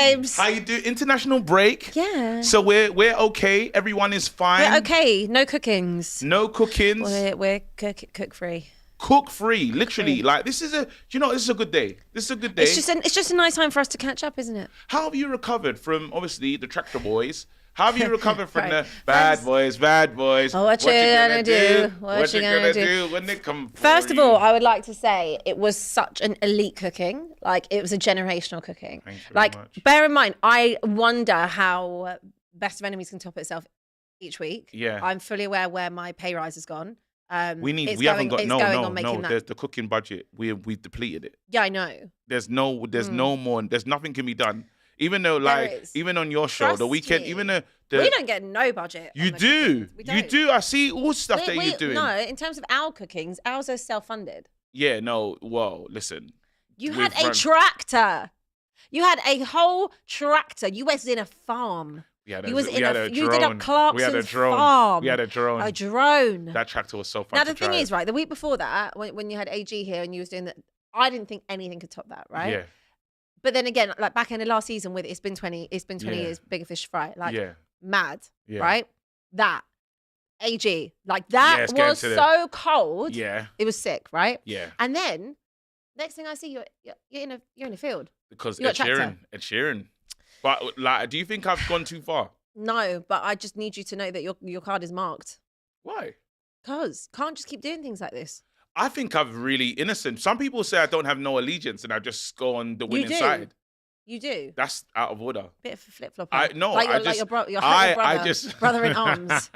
babes. How you do? International break. Yeah. So we're okay. Everyone is fine. We're okay. No cookings. No cookings. We're cook free. Cook free. Literally. Like this is this is a good day. This is a good day. It's just a nice time for us to catch up, isn't it? How have you recovered from obviously the Tractor Boys? How have you recovered from Right. the bad boys? Oh, what you gonna do? What you gonna do when they come for First of you? all, I would like to say it was such an elite cooking. Like, it was a generational cooking. Thanks very Like, much. bear in mind, I wonder how Best of Enemies can top itself each week. Yeah. I'm fully aware where my pay rise has gone. We it's haven't got going no. on making that. There's the cooking budget. We've depleted it. Yeah, I know. There's no more. There's nothing can be done. Even though, is. even on your show, the Trust weekend, me. even the We don't get no budget. you on the do, cookings. We you don't. do. I see all stuff that We- you're doing. No, in terms of our cookings, ours are self-funded. Yeah, no. Well, listen. You We've had a run- tractor. You had a whole tractor. You was in a farm. We had You was we in had a- a you did a drone. Clarkson's We had a drone. farm. We had a drone. A drone. That tractor was so fun. Now to the thing drive. is, right, the week before that, when you had AG here and you was doing that, I didn't think anything could top that, right? Yeah, But then again, like back in the last season with It's been 20 Yeah. years, Bigger Fish Fry, like yeah, mad, yeah. right? That AG, like that Yes, get was into so cold. yeah, It was sick, right? yeah. And then next thing I see, you're in a field. Because You Ed got tractor. Sheeran. But like, do you think I've gone too far? No, but I just need you to know that your card is marked. Why? Cause can't just keep doing things like this. I think I'm really innocent. Some people say I don't have no allegiance and I just go on the winning do. side. You do. That's out of order. Bit of a flip flop. I no, I just, like your brother, I just brother in arms.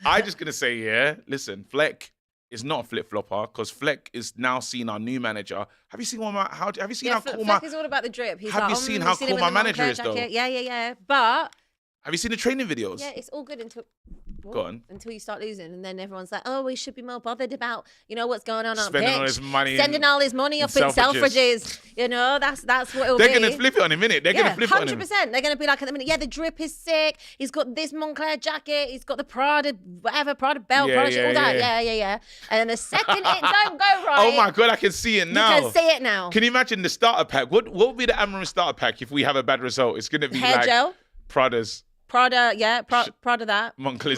I just gonna say, yeah. Listen, Fleck is not a flip flopper because Fleck is now seen our new manager. Have you seen have you seen Yeah, how cool Fleck is all about the drip. He's Have like, you seen you how him cool in my the manager Moncler is, though? jacket. Yeah. But Have you seen the training videos? yeah, it's all good until Go on. until you start losing, and then everyone's like, "Oh, we should be more bothered about what's going on Spending pitch, all his money sending in- all his money in up in Selfridges." Selfridges." That's what it'll They're be. gonna flip it on a minute. They're gonna flip it on him. 100%. They're gonna be like at the minute, yeah, the drip is sick. He's got this Moncler jacket. He's got the Prada, whatever, Prada belt, Yeah, Prada shit, all that. yeah. Yeah. And then the second it don't go right, Oh my god, I can see it now. you can see it now. Can you imagine the starter pack? What would be the Amarin starter pack if we have a bad result? It's gonna be Hair like gel, Prada's Prada, Prada that. Monclizzy.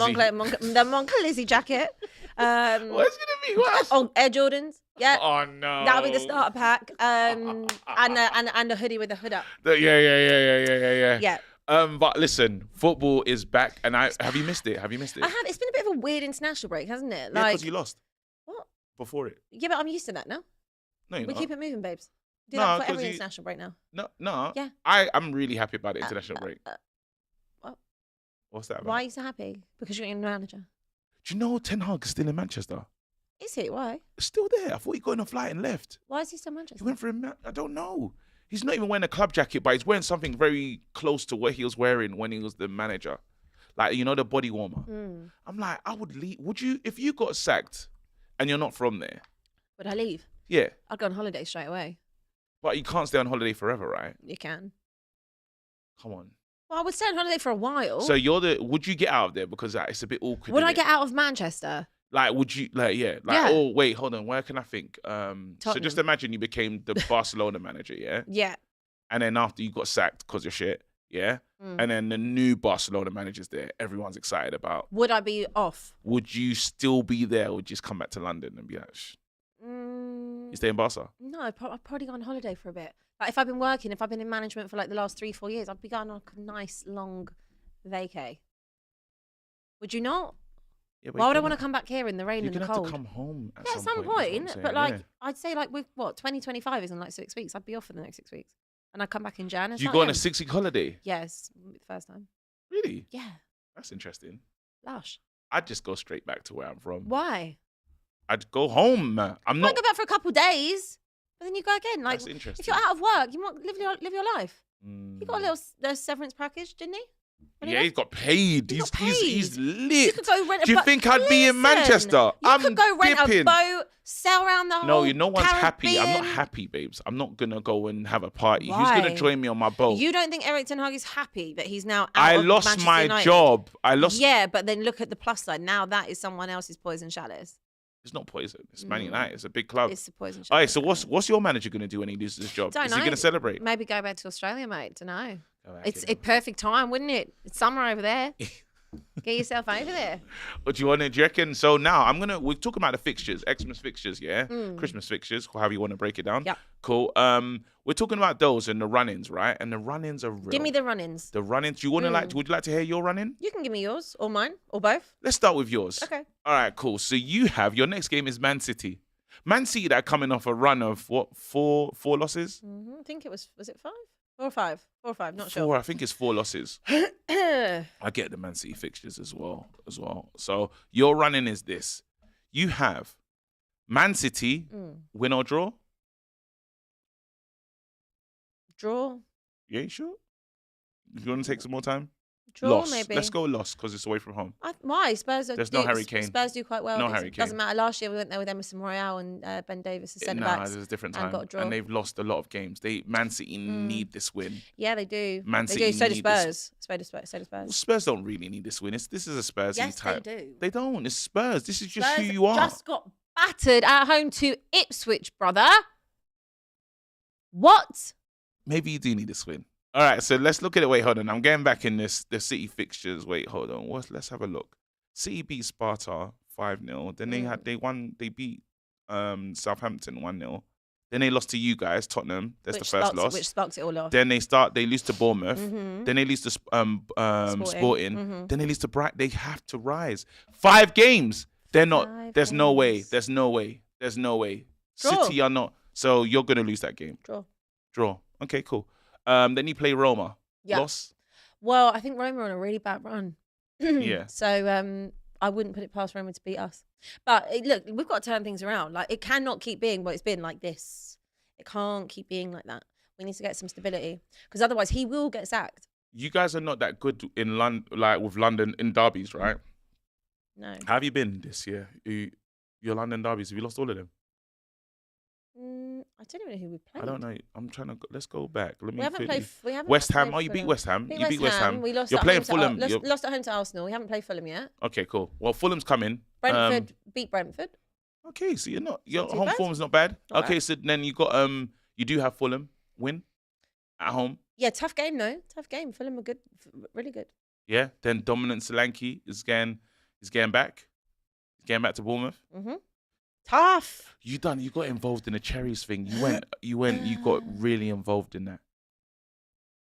The Monclizzy jacket. What's gonna be worse? Oh, Air Jordans. Yeah. Oh no. That'll be the starter pack. And a hoodie with a hood up. Yeah. Yeah. But listen, football is back, and have you missed it? Have you missed it? I have. It's been a bit of a weird international break, hasn't it? Yeah, Like, because you lost what? before it. Yeah, but I'm used to that now. No, you're We not. keep it moving, babes. Do No, that for 'cause every you- international break now. No. Yeah. I'm really happy about the international break. What? What's that about? Why are you so happy? Because you're your manager. Do you know Ten Hag is still in Manchester? Is he? Why? Still there. I thought he got on a flight and left. Why is he still Manchester? He went for I don't know. He's not even wearing a club jacket, but he's wearing something very close to what he was wearing when he was the manager. Like, the body warmer. Mm. I'm like, I would leave. Would you, if you got sacked and you're not from there? Would I leave? Yeah. I'd go on holiday straight away. But you can't stay on holiday forever, right? You can. Come on. Well, I would stay on holiday for a while. So would you get out of there? Because it's a bit awkward. would I innit? get out of Manchester? Like, would you, Yeah. oh, wait, hold on. Where can I think? So just Tottenham. imagine you became the Barcelona manager, yeah? Yeah. And then after you got sacked because of shit, yeah? Mm. And then the new Barcelona manager's there, everyone's excited about. Would I be off? Would you still be there or just come back to London and be like, Mm, you stay in Barca? no, I'd probably go on holiday for a bit. Like, if I've been working, if I've been in management for like the last 3-4 years, I'd be going on a nice long vacay. Would you not? Yeah, but Why you're would I gonna- want to come back here in the rain You're and the going to have cold? to come home at Yeah, at some is what I'm point. saying, But like, yeah. I'd say like with 2025 is in like 6 weeks. I'd be off for the next 6 weeks, and I'd come back in Jan. And You start go on a again. 6-week holiday? Yes, the first time. Really? Yeah, That's interesting. lush. I'd just go straight back to where I'm from. Why? I'd go home. I'm You not. might go back for a couple of days, but then you go again. Like, That's interesting. if you're out of work, you want live your life. Mm. He got a little severance package, didn't he? When he Yeah, left? he's got paid. He He's got he's paid. lit. You could go rent a Do you boat. think I'd be in Listen, Manchester? You I'm could go rent dipping. a boat, sail around the whole No, no one's happy. I'm not Caribbean. happy, babes. I'm not gonna go and have a party. Who's Why? gonna join me on my boat? You don't think Eric Ten Hag is happy that he's now out I of lost Manchester my United? job. I lost. Yeah, but then look at the plus side. Now that is someone else's poison chalice. It's not poison. It's Man United. It's a big club. It's the poison All right. chalice. So what's your manager gonna do when he loses his job? Don't Is he know. gonna celebrate? Maybe go back to Australia, mate. Don't know. It's a perfect time, wouldn't it? It's summer over there. Get yourself over there. What do you want to? Do you reckon? So now we're talking about the fixtures, Xmas fixtures, yeah, Christmas fixtures, however you want to break it down. Yeah. Cool. We're talking about those and the run-ins, right? And the run-ins are real. Give me the run-ins. The run-ins. Do you want to would you like to hear your run-in? You can give me yours or mine or both. Let's start with yours. Okay. All right, cool. So you have your next game is Man City. Man City that are coming off a run of what, four losses? I think it was it 5? 4 or 5? 4 or 5, not sure. 4, I think it's 4 losses. I get the Man City fixtures as well. So your running is this. You have Man City, win or draw? Draw. You ain't sure? You want to take some more time? Draw, loss. maybe. Let's go loss because it's away from home. Why? Spurs There's no Harry Kane. Spurs do quite well. No Harry Kane. Doesn't matter. Last year we went there with Emerson Royale and Ben Davis as centre-backs. There's a different and time. got a draw. And they've lost a lot of games. Man City need this win. Yeah, they do. Man They City do. So do need Spurs. So do Spurs. Spurs don't really need this win. This is a Spursy Yes, type. they do. They don't. It's Spurs. This is just Spurs who you are. just got battered at home to Ipswich, brother. What? Maybe you do need this win. All right, so let's look at it. Wait, hold on. I'm getting back in the City fixtures. Wait, hold on. Let's have a look. City beat Sparta 5-0. Then they beat Southampton 1-0. Then they lost to you guys, Tottenham. That's the first loss. Which sparked it all off. Then they lose to Bournemouth. Then they lose to Sporting. Then they lose to Brighton. They have to rise. 5 games. They're not. There's no way. There's no way. Draw. City are not. So you're gonna lose that game. Draw. Okay, cool. Then you play Roma. Yeah. Loss. Well, I think Roma are on a really bad run. Yeah. So I wouldn't put it past Roma to beat us. But look, we've got to turn things around. Like, it cannot keep being what it's been like this. It can't keep being like that. We need to get some stability because otherwise he will get sacked. You guys are not that good in London, like with London in derbies, right? No. How have you been this year? Your London derbies, have you lost all of them? I don't even know who we played. I don't know. I'm trying to. Let's go back. We haven't played West Ham. played you beat Fulham. West Ham. We You beat West Ham. We lost. You're at playing home Fulham. lost at home to Arsenal. We haven't played Fulham yet. Okay, cool. Well, Fulham's coming. Brentford beat Brentford. Okay, so your too home bad. form's not bad. Not Okay, bad. so then you got you do have Fulham win at home. Yeah, tough game though. Tough game. Fulham are good, really good. Yeah. Then Dominant Solanke is getting back. He's getting back to Bournemouth. Tough. You got involved in the cherries thing. You got really involved in that.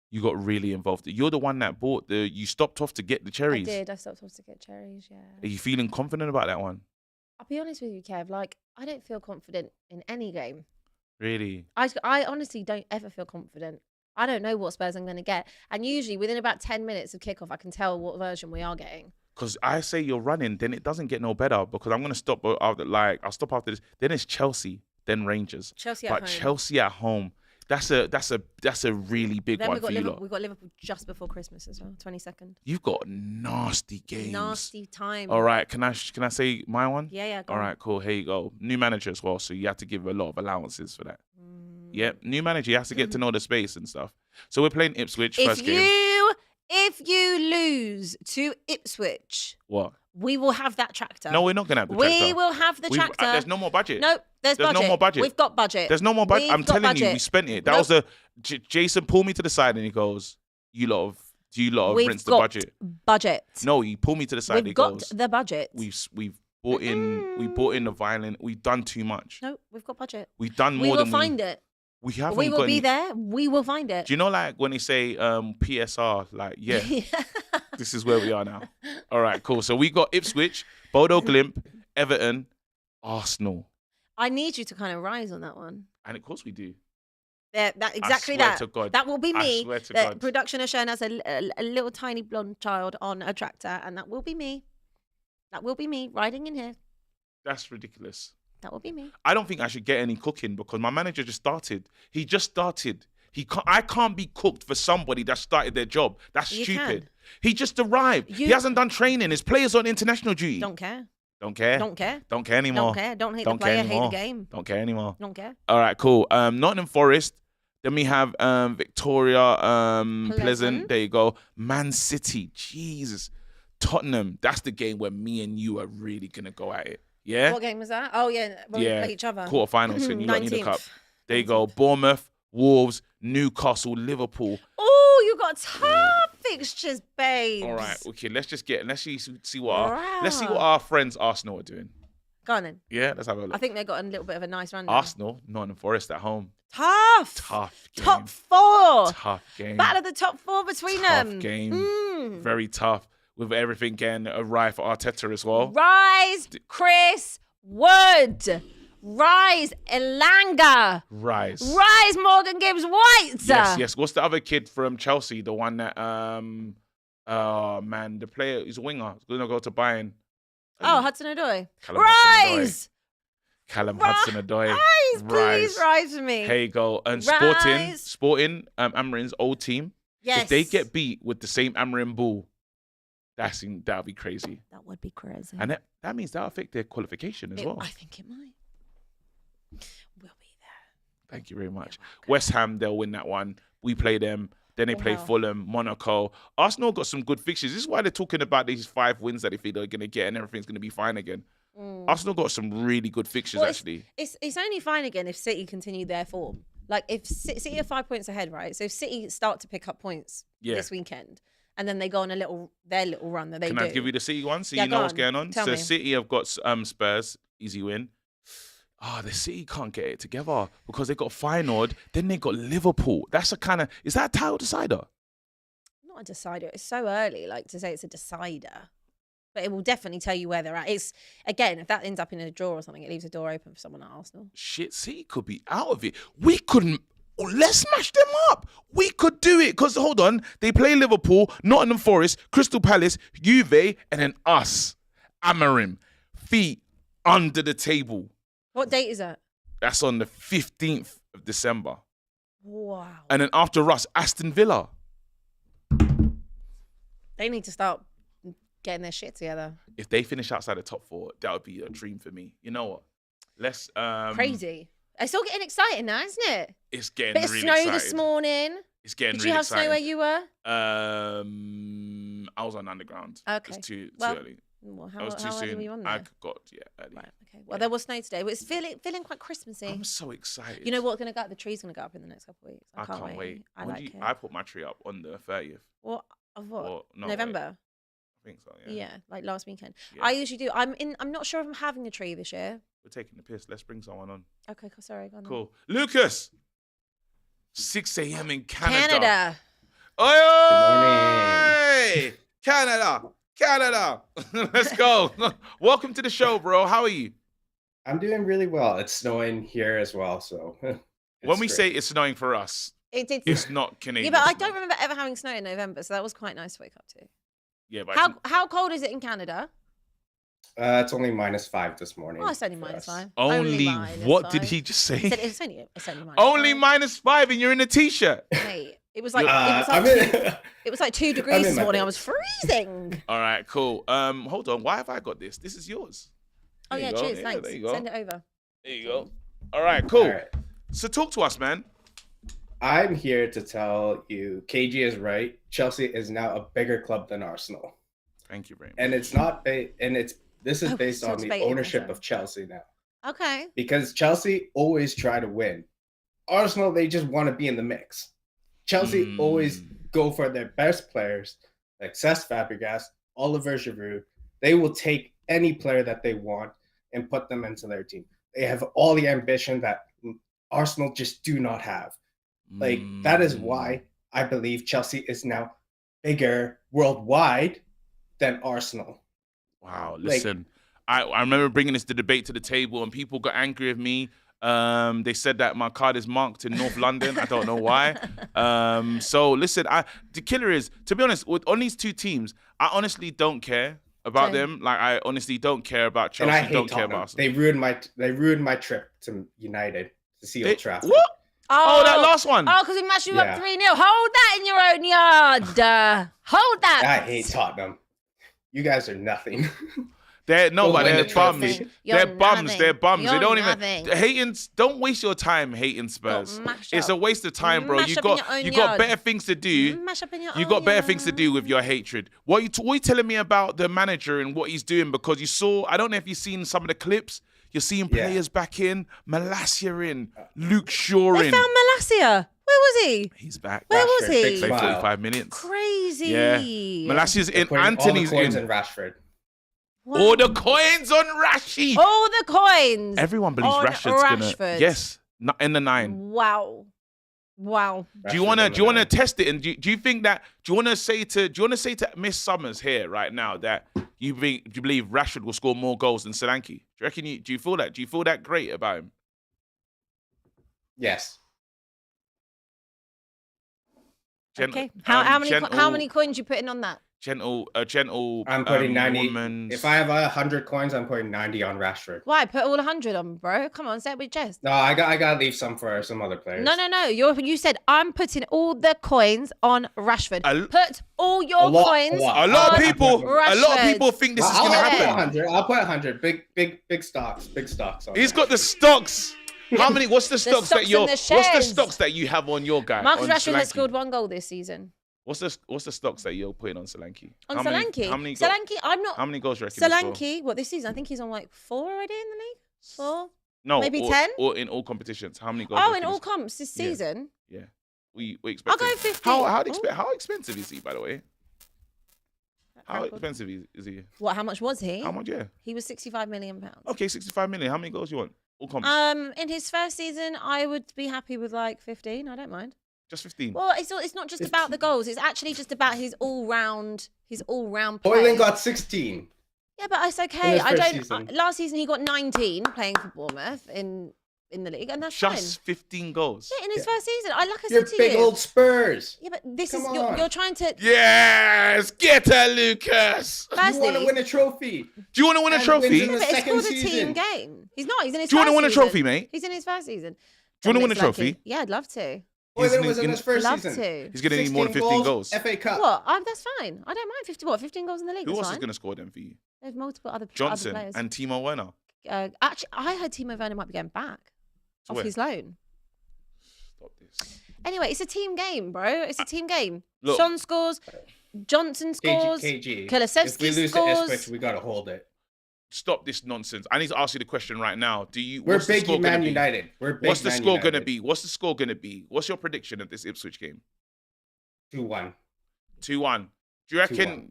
You got really involved. You're the one that bought you stopped off to get the cherries. I did. I stopped off to get cherries, yeah. Are you feeling confident about that one? I'll be honest with you, Kev. Like, I don't feel confident in any game. Really? I honestly don't ever feel confident. I don't know what Spurs I'm going to get. And usually within about 10 minutes of kickoff, I can tell what version we are getting. Because I say you're running, then it doesn't get no better because I'm going to stop after, I'll stop after this. Then it's Chelsea, then Rangers. Chelsea but at home. Chelsea at home, that's a really big Then one for you lot. we've got Liverpool just before Christmas as well, 22nd. You've got nasty games. Nasty time. All right, can I say my one? Yeah, go All on. right, cool. Here you go. New manager as well, so you have to give a lot of allowances for that. Yep, new manager. You have to get to know the space and stuff. So we're playing Ipswich first game. If you lose to Ipswich, What? we will have that tractor. No, we're not going to have the tractor. We will have the tractor. There's no more budget. No, there's budget. no more budget. We've got budget. There's no more budget. I'm telling you, we spent it. That Nope. was Jason pulled me to the side and he goes, do you lot have We've rinsed the got budget? Budget. No, he pulled me to the side. We've He got goes, the budget. we've bought in the violin. We've done too much. No, we've got budget. We've done more We will than find it. we haven't. We will got be any- there. We will find it. Do you know, like when they say PSR, like this is where we are now. All right, cool. So we got Ipswich, Bodo Glimp, Everton, Arsenal, I need you to kind of rise on that one. and of course we do. Exactly swear that. to God. That will be I me. swear to The God. production has shown us a little tiny blonde child on a tractor, and that will be me. That will be me riding in here. That's ridiculous. That will be me. I don't think I should get any cooking because my manager just started. He just started. I can't be cooked for somebody that started their job. That's You stupid. can. He just arrived. He hasn't done training. His players on international duty. Don't care. Don't care. Don't care. Don't care anymore. Don't care. Don't hate Don't the care player. Hate anymore. the game. Don't care anymore. Don't care. All right, cool. Nottingham Forest. Then we have Victoria Pleasant. There you go. Man City. Jesus. Tottenham. That's the game where me and you are really gonna go at it. Yeah. What game was that? Oh yeah, when we play each other. Quarterfinals. And you lot need a 19th. cup. There you go. Bournemouth, Wolves, Newcastle, Liverpool. Oh, you got tough fixtures, babes. All right, okay. Let's see what Wow. our friends Arsenal are doing. Go on then. Yeah, let's have a I look. think they got a little bit of a nice run. Now. Arsenal, Nottingham Forest at home. Tough Game. top 4. Tough game. Battle of the top 4 between Tough them. game. Very tough. With everything getting a ride for Arteta as well. Rise, Chris Wood. Rise, Elanga. Rise, Morgan Gibbs-White. Yes. What's the other kid from Chelsea? The one that the player, he's a winger. He's gonna go to Bayern. Hudson-Odoi. Callum Rise. Hudson-Odoi. Rise, please rise for me. Here you go. And Rise. Sporting, Amarin's old team. Yes. If they get beat with the same Amarin ball, that'll be crazy. That would be crazy. And that means that'll affect their qualification as well. I think it might. We'll be there. Thank you very much. West Ham, they'll win that one. We play them. Then they play Fulham, Monaco. Arsenal got some good fixtures. This is why they're talking about these 5 wins that they feel they're going to get and everything's going to be fine again. Arsenal got some really good fixtures, actually. It's only fine again if City continue their form. Like, if City are 5 points ahead, right? So if City start to pick up points this weekend, and then they go on their little run that they do. Can I give you the City one so you know what's going on? Tell so me. City have got Spurs, easy win. The City can't get it together because they got Feyenoord, then they got Liverpool. That's is that a title decider? Not a decider. It's so early, like, to say it's a decider. But it will definitely tell you where they're at. It's, again, if that ends up in a draw or something, it leaves a door open for someone at Arsenal. Shit, City could be out of it. We couldn't. Let's smash them up. We could do it because, hold on, they play Liverpool, Nottingham Forest, Crystal Palace, Juve, and then us. Amarim. Feet under the table. What date is that? That's on the 15th of December. Wow. And then after us, Aston Villa. They need to start getting their shit together. If they finish outside the top 4, that would be a dream for me. You know what? Let's Crazy. It's all getting exciting now, isn't it? It's getting Bit really of snow exciting. this morning. It's getting Did really you have exciting. snow where you were? I was on underground. Okay. It's too Well, early. Well, That was too how early soon. were you on I there? got early. Right, okay. Well, there was snow today, but it's feeling quite Christmassy. I'm so excited. You know what's going to go up? The tree's going to go up in the next couple of weeks. I can't wait. I like it. I put my tree up on the 30th. What? Of what? Or, no, November? I think so, Yeah, like last weekend. Yeah. I usually do. I'm not sure if I'm having a tree this year. We're taking the piss. Let's bring someone on. Okay, sorry. Go on then. Cool. Lucas! 6 a.m. in Canada. Canada. Oi! Canada! Let's go. Welcome to the show, bro. How are you? I'm doing really well. It's snowing here as well, so. When we say it's snowing for us, It did. it's not Canadian. Yeah, but I snow. don't remember ever having snow in November, so that was quite nice to wake up to. Yeah, but How cold is it in Canada? It's only -5 this morning. Oh, it's only for us. -5. only -5. what did he just say? He said it's only -5. Only -5 and you're in a t-shirt. Mate, it was like it was like 2 I'm degrees in this my morning. I bed. was freezing. All right, cool. Hold on. Why have I got this? This is yours. Oh There yeah, you go. cheers, Yeah, thanks. there you go. Send it over. There you go. All right, cool. All right. So talk to us, man. I'm here to tell you, KG is right. Chelsea is now a bigger club than Arsenal, Thank you very much. and it's not. This is based so on it's the baiting, ownership sorry. of Chelsea now, Okay. because Chelsea always try to win. Arsenal, they just want to be in the mix. Chelsea always go for their best players, like Cesc Fabregas, Oliver Giroud. They will take any player that they want and put them into their team. They have all the ambition that Arsenal just do not have. Like, that is why I believe Chelsea is now bigger worldwide than Arsenal. Wow, listen. I remember bringing this debate to the table and people got angry with me. They said that my card is marked in North London. I don't know why. So listen, the killer is, to be honest, on these 2 teams, I honestly don't care about them. Like, I honestly don't care about Chelsea. And I hate don't care Tottenham. about Arsenal. They ruined my trip to United to see Old Trafford. What? Oh, that last one. Oh, because we matched you up Yeah. 3-0. Hold that in your own yard. Hold that. I hate Tottenham. You guys are nothing. They're Go win they're the bums. trophy. They're You're bums. nothing. They're bums. They You're don't nothing. even hating. Don't waste your time hating Spurs. mash It's up. a waste of time, bro. Mash You up in got your own you got yard. better things to do. Mash up in your You own got better things to do yard. with your hatred. What you telling me about the manager and what he's doing? Because you saw, I don't know if you've seen some of the clips. You're seeing Yeah. players back in. Malacia in. Luke Shaw They in. found Malacia. Where was he? He's back. Where was Rashford, he? big Played smile. 45 minutes. Crazy. Yeah. Malacia's They're in. putting Anthony's all the coins in. in Rashford. Wow. All the coins on Rashi. All the coins. Everyone believes on Rashford's Rashford. gonna. Yes, not in the 9. Wow. Do you wanna test it? And do you think that? Do you wanna say to Miss Summers here right now that do you believe Rashford will score more goals than Solanke? Do you reckon? Do you feel that? Do you feel that great about him? Yes. Okay. How many coins you putting on that? Gentle. I'm putting 90. woman's- If I have 100 coins, I'm putting 90 on Rashford. Why? Put all 100 on, bro. Come on, say it with chest. No, I gotta leave some for some other players. No. You said I'm putting all the coins on Rashford. A- Put all your A lot- coins. a lot. A lot of on people. A lot of Rashford. people think this is I'll gonna put happen. 100. I'll put 100. Big stocks. Big stocks. On He's that. got the stocks. How many? What's the stocks stocks that you're? and the What's the shares. stocks that you have on your guy? Marcus on Rashford has Solanke? scored 1 goal this season. What's the stocks that you're putting on Solanke? On How many- Solanke? How many? Solanke, I'm not. How many goals do you reckon? he scored? Solanke, what, this season? I think he's on like 4 already in the league. 4? No, maybe or, 10? Or in all competitions. How many goals? do you Oh, in reckon all he's- comps this Yeah. season? Yeah. We expect. I'll go 15. How expensive is he, by the way? How Record. expensive is he? What, how much was he? How much? Yeah. He was £65 million. Okay, 65 million. How many goals you want? All comps. In his first season, I would be happy with like 15. I don't mind. Just 15. Well, it's not just about the goals. It's actually just about his all round play. Boylan got 16. Yeah, but it's in okay. his I first don't. season. Last season he got 19 playing for Bournemouth in the league, and that's Just fine. 15 goals. Yeah, in his first season. Like I You're said to big you. old Spurs. Yeah, but this Come is on. you're trying to. Yes, get her, Lucas. You want to Firstly, win a trophy. Do you want to win a And trophy? wins Do in you the but it's second called a team season. game. He's not. He's in his. want to first win a season. trophy, mate? He's in his first season. Do you want to win a Dominic Solanke. trophy? Yeah, I'd love to. Boylan was in in- his first Love season. to. He's going to need more than 15 goals. FA Cup. What? That's fine. I don't mind 50. What? 15 goals in the league. Who That's else is fine. going to score them for you? There's multiple other Johnson players. and Timo Werner. Actually, I heard Timo Werner might be going back To off where? his loan. Stop this. Anyway, it's a team game, bro. It's a team game. Look. Son scores, Johnson scores, KG. If Kulusevski we lose scores. to Ipswich, we got to hold it. Stop this nonsense. I need to ask you the question right now. We're what's the big score Man gonna be? United. We're big What's the Man score going to United. be? What's the score going to be? What's your prediction of this Ipswich game? 2-1. 2-1. Do you reckon? 2-1.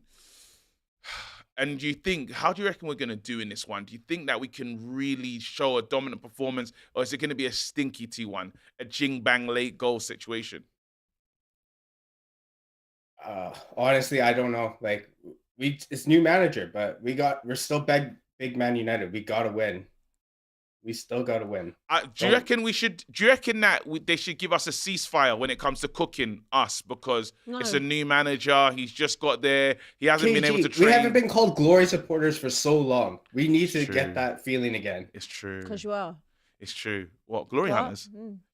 And do you think? How do you reckon we're going to do in this one? Do you think that we can really show a dominant performance, or is it going to be a stinky 2-1, a jing bang late goal situation? Honestly, I don't know. Like it's new manager, but we're still big Man United. We gotta win. We still gotta win. Do you reckon we should? Do you reckon that they should give us a ceasefire when it comes to cooking us because it's a new manager? He's just got there. He hasn't been able to train. We haven't been called glory supporters for so long. We need to True. get that feeling again. It's true. Because you are. It's true. What, glory What? hunters?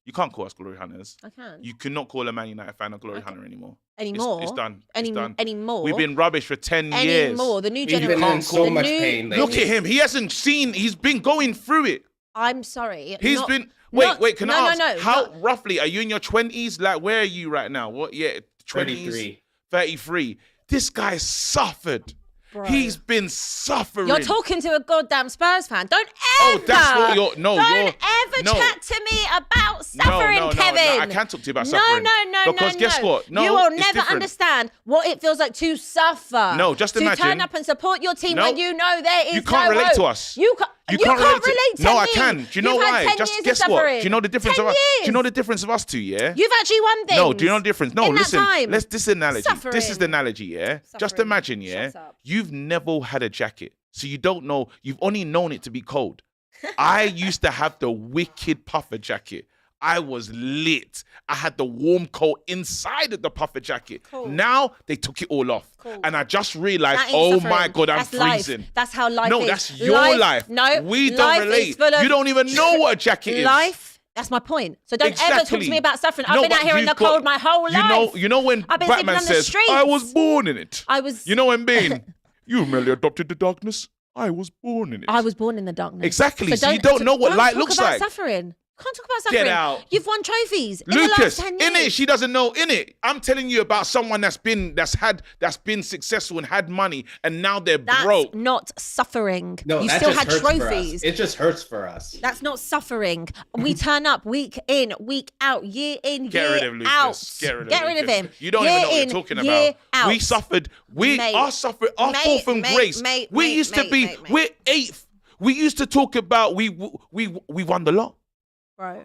You can't call us glory hunters. I can. You cannot call a Man United fan a glory Okay. hunter anymore. Anymore. It's done. It's done. Anymore. We've been rubbish for 10 years. Anymore. The new We've generation. been in can't so call- much the new- pain lately. Look at him. He hasn't seen. He's been going through it. I'm sorry. He's not- been. not- Wait. Can no, I ask? no, How not- roughly are you in your 20s? Like, where are you right now? What? Yeah, 20s. 33. 33. This guy suffered. Bro. He's been suffering. You're talking to a goddamn Spurs fan. Don't ever. Oh, that's what you're. No, Don't you're. ever no. chat to me about suffering, no, Kevin. No, I can't talk to you about suffering. No. Because guess what? No, you will it's never different. understand what it feels like to suffer. No, just to imagine. turn up and support your team No. when you know there is You can't no relate to hope. us. You can't relate to No, me. I can. Do you know You've why? Had 10 Just years guess of what? Do suffering. you know the difference 10 of us? years. Do you know the difference of us two? Yeah. You've actually won things. No, do you know the difference? No, in that listen. time. This analogy. This is Suffering. the analogy, yeah? Just Suffering. imagine, yeah? Shut up. You've never had a jacket. So you don't know, you've only known it to be cold. I used to have the wicked puffer jacket. I was lit. I had the warm coat inside of the puffer jacket. Cool. Now they took it all off. Cool. And I just realized, That ain't oh suffering. my God, I'm That's life. freezing. That's how life No, is. that's your life. No, we don't life relate. is full of You don't even know what a jacket is. life. That's my point. So don't ever talk Exactly. to me about suffering. No, I've been but out here in you've the cold got- my whole life. You know when I've been sleeping Batman on the says, streets. I was born in it. I was. You know when Bane, you merely adopted the darkness. I was born in it. I was born in the darkness. Exactly. So you don't know what light looks talk like. about suffering. Can't talk about suffering. Get out. You've won trophies in the Lucas, last 10 years. in it, she doesn't know. In it, I'm telling you about someone that's been successful and had money, and now they're That's broke. not suffering. No, you that still just had hurts for us. trophies. It just hurts for us. That's not suffering. We turn up week in, week out, year in, Get year rid of Lucas. out. Get rid of him. You don't year even know what in, you're talking year about. Out. We suffered. Our fall from grace. We used to be. We're 8th. We used to talk about we won the lot. Bro.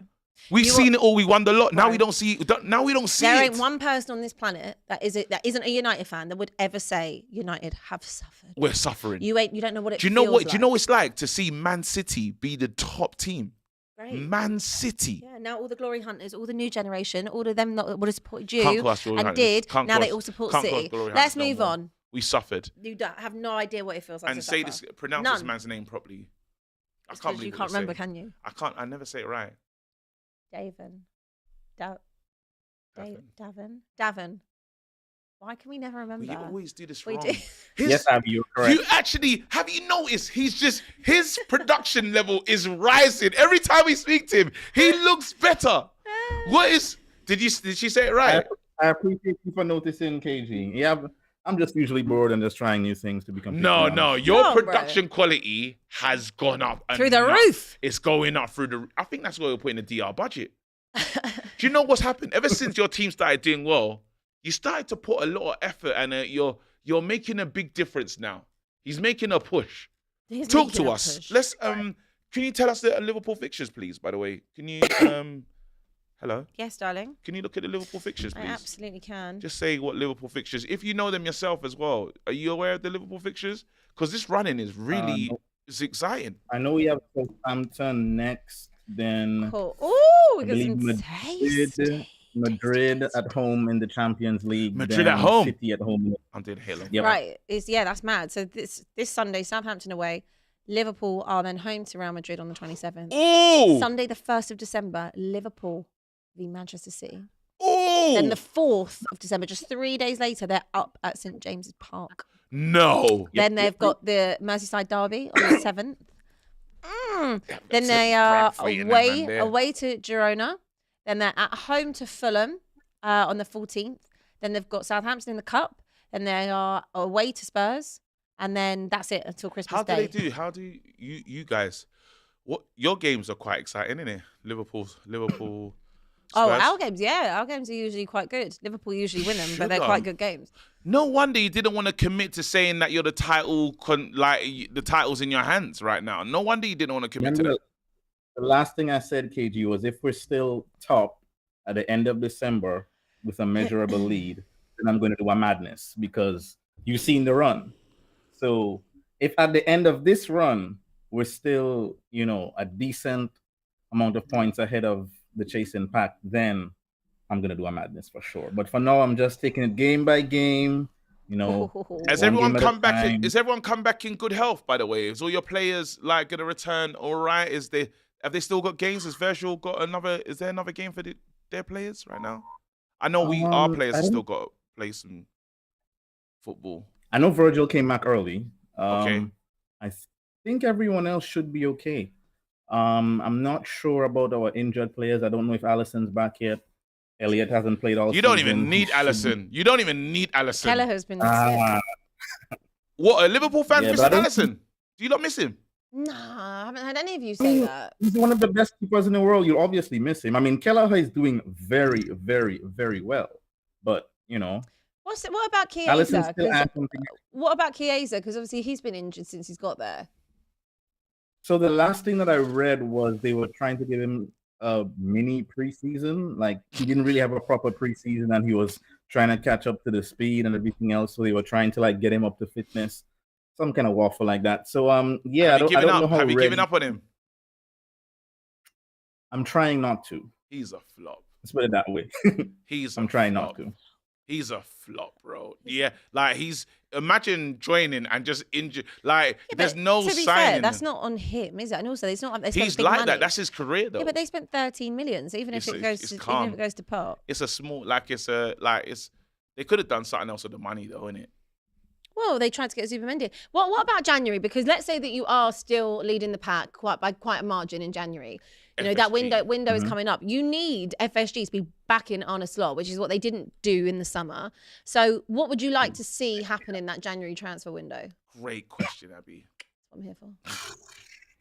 We've seen it all. We won the lot. Now Right. we don't see. Now we don't see There it. ain't one person on this planet that isn't a United fan that would ever say United have suffered. We're suffering. You don't know what it Do you know feels what? like. Do you know what it's like to see Man City be the top team? Great. Man City. Yeah, now all the glory hunters, all the new generation, all of them that would have supported you Can't cross glory and hunters. did, Can't now they cross- all support can't cross City. glory Let's hunters no move more. on. We suffered. You have no idea what it feels like And to say suffer. pronounce None. this man's name properly. I It's can't 'cause believe you what can't you're remember, saying. can you? I never say it right. Davin. Davin. Why can we never remember? Well, you always do this We wrong. do. Yes, Abby, you're correct. You actually, have you noticed his production level is rising. Every time we speak to him, he looks better. Did she say it right? I appreciate you for noticing, KG. Yeah, I'm just usually bored and just trying new things to become. No, your No, bro. production quality has gone up. Through the enough. roof. It's going up through the. I think that's what we're putting in the DR budget. Do you know what's happened? Ever since your team started doing well, you started to put a lot of effort, and you're making a big difference now. He's making a push. He's Talk making to a us. push. Let's Can you tell us the Liverpool fixtures, please? By the way, can you hello? Yes, darling. Can you look at the Liverpool fixtures, I please? absolutely can. Just say what Liverpool fixtures. If you know them yourself as well, are you aware of the Liverpool fixtures? Because this running is really it's exciting. I know we have Southampton next, then Cool. Oh, we I got some believe tasty. Madrid at home in the Champions League. Madrid then at home? City at home. I'm doing Halo. Yep. Right. That's mad. So this Sunday, Southampton away. Liverpool are then home to Real Madrid on the 27th. Oh, Sunday, the 1st of December, Liverpool v Manchester City. oh, Then the 4th of December, just 3 days later, they're up at St James's Park. no. Then they've got the Merseyside derby on the 7th. Then they are away to Girona. Then they're at home to Fulham on the 14th. Then they've got Southampton in the Cup. Then they are away to Spurs. And then that's it until Christmas Day. How do you guys? What your games are quite exciting, isn't it? Liverpool. Oh, Spurs. our games, yeah. Our games are usually quite good. Liverpool usually win them, but they're Sugar. quite good games. No wonder you didn't want to commit to saying that you're the the title's in your hands right now. No wonder you didn't want to commit to Remember, that. the last thing I said, KG, was if we're still top at the end of December with a measurable lead, then I'm going to do a madness because you've seen the run. So if at the end of this run, we're still, a decent amount of points ahead of the chasing pack, then I'm going to do a madness for sure. But for now, I'm just taking it game by game, Has one everyone game at a come back? time. Is everyone come back in good health? By the way, is all your players going to return all right? Have they still got games? Has Virgil got another? Is there another game for their players right now? I know our players have still got to play some football. I know Virgil came back early. Okay. I think everyone else should be okay. I'm not sure about our injured players. I don't know if Allison's back yet. Elliot hasn't played all You don't season. even need Allison. You don't even need Allison. Keller has been Ah, What, a Liverpool fan Yeah, misses but I don't Allison? Do you not miss him? Nah, I haven't heard any of you say that. he's one of the best keepers in the world. You'll obviously miss him. I mean, Kelleher is doing very, very, very well. But, What about Allison Chiesa? still adds something. What about Chiesa? Because obviously he's been injured since he's got there. So the last thing that I read was they were trying to give him a mini preseason. Like he didn't really have a proper preseason, and he was trying to catch up to the speed and everything else. So they were trying to get him up to fitness, some kind of waffle like that. So yeah, I don't know how. Have you given up on him? I'm trying not to. He's a flop. Let's put it that way. I'm trying not to. He's a flop, bro. Yeah, imagine joining and just injured. There's no to be sign. fair, that's not on him, is it? And also, it's not. They spent He's big like money. that. That's his career, though. Yeah, but they spent 13 million. So even if it goes to pot, It's a small, they could have done something else with the money, though, innit? well, they tried to get Zubimendi. What about January? Because let's say that you are still leading the pack by quite a margin in January. You know, that FSG. window is coming up. You need FSG to be back in on a slot, which is what they didn't do in the summer. So what would you like to see happen in that January transfer window? Great question, Abby. That's what I'm here for.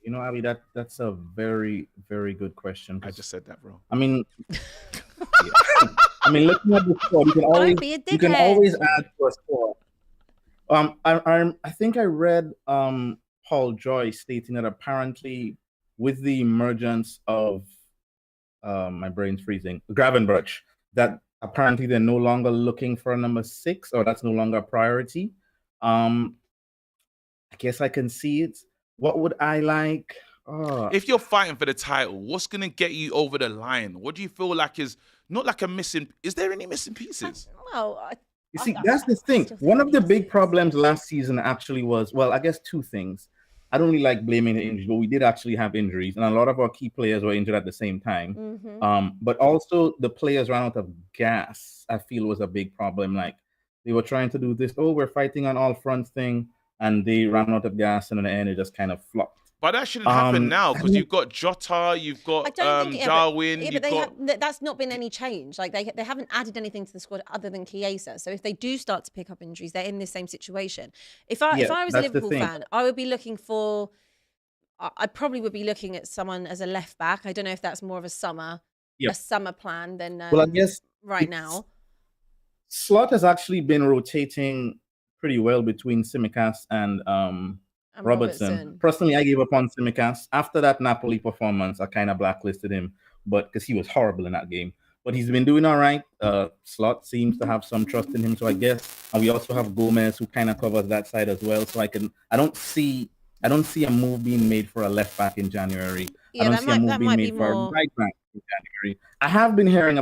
You know, Abby, that's a very, very good question. I just said that, bro. I mean, I mean, looking at the squad, Don't be a you can dickhead. always add to a squad. I think I read Paul Joy stating that apparently with the emergence of my brain's freezing, Gravenberch, that apparently they're no longer looking for a number 6, or that's no longer a priority. I guess I can see it. What would I like? If you're fighting for the title, what's gonna get you over the line? What do you feel like is not like a missing? Is there any missing pieces? Well, You see, that's the thing. One of the big problems last season actually was, well, I guess 2 things. I don't really like blaming the injuries, but we did actually have injuries, and a lot of our key players were injured at the same time. But also the players ran out of gas, I feel, was a big problem. Like, they were trying to do this, we're fighting on all fronts thing, and they ran out of gas, and in the end, it just kind of flopped. But that shouldn't happen now, because you've got Jota, you've got Darwin. That's not been any change. Like they haven't added anything to the squad other than Chiesa. So if they do start to pick up injuries, they're in the same situation. If I was a Liverpool fan, I would be looking for. I probably would be looking at someone as a left back. I don't know if that's more of a summer plan than well, I guess right now. Slot has actually been rotating pretty well between Tsimikas and Robertson. Personally, I gave up on Tsimikas. After that Napoli performance, I kind of blacklisted him, but because he was horrible in that game. But he's been doing all right. Slot seems to have some trust in him, so I guess. And we also have Gomez, who kind of covers that side as well. So I don't see a move being made for a left back in January. Yeah, I don't see a move being made for a right back in January. I have been hearing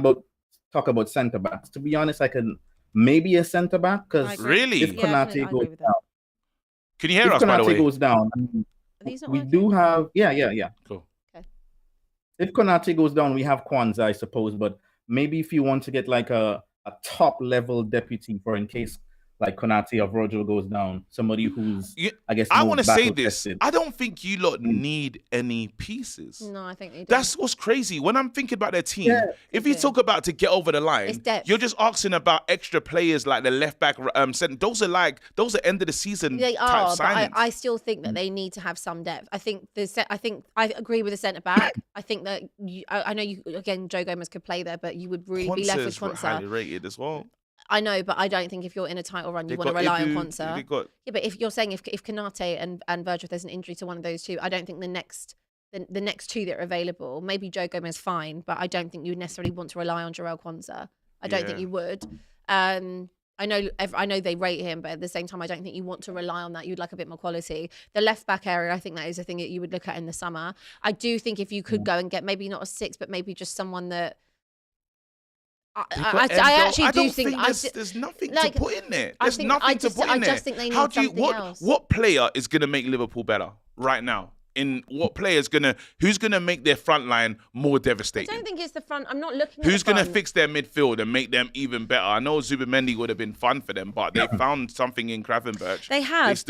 talk about centre backs. To be honest, I can maybe a centre back, because really, if Konate goes down. Can you hear us, by the way? If Konate goes down, we do have... Yeah. Cool. Okay. If Konate goes down, we have Kwanzaa, I suppose. But maybe if you want to get like a top-level deputy for in case like Konate or Virgil goes down, somebody who's, I guess, I want to say this. I don't think you lot need any pieces. No, I think they do. That's what's crazy. When I'm thinking about their team, if you talk about to get over the line, you're just asking about extra players like the left back. Those are end of the season. They type are, signings. but I still think that they need to have some depth. I think I agree with the centre back. I think that I know you again. Joe Gomez could play there, but you would really be left with Quansah is Quansah. highly rated as well. I know, but I don't think if you're in a title run, you want to rely on Quansah. Yeah, but if you're saying if Konate and Virgil, if there's an injury to one of those two, I don't think the next 2 that are available, maybe Joe Gomez fine, but I don't think you necessarily want to rely on Jarell Quansah. I don't think you would. I know they rate him, but at the same time, I don't think you want to rely on that. You'd like a bit more quality. The left back area, I think that is a thing that you would look at in the summer. I do think if you could go and get maybe not a 6, but maybe just someone that. I actually do think there's nothing to put in there. There's nothing to put in there. I just think they need something else. What player is going to make Liverpool better right now? Who's gonna make their front line more devastating? I don't think it's the front. I'm not looking. Who's gonna fix their midfield and make them even better? I know Zubimendi would have been fun for them, but they found something in Gravenberch. They have.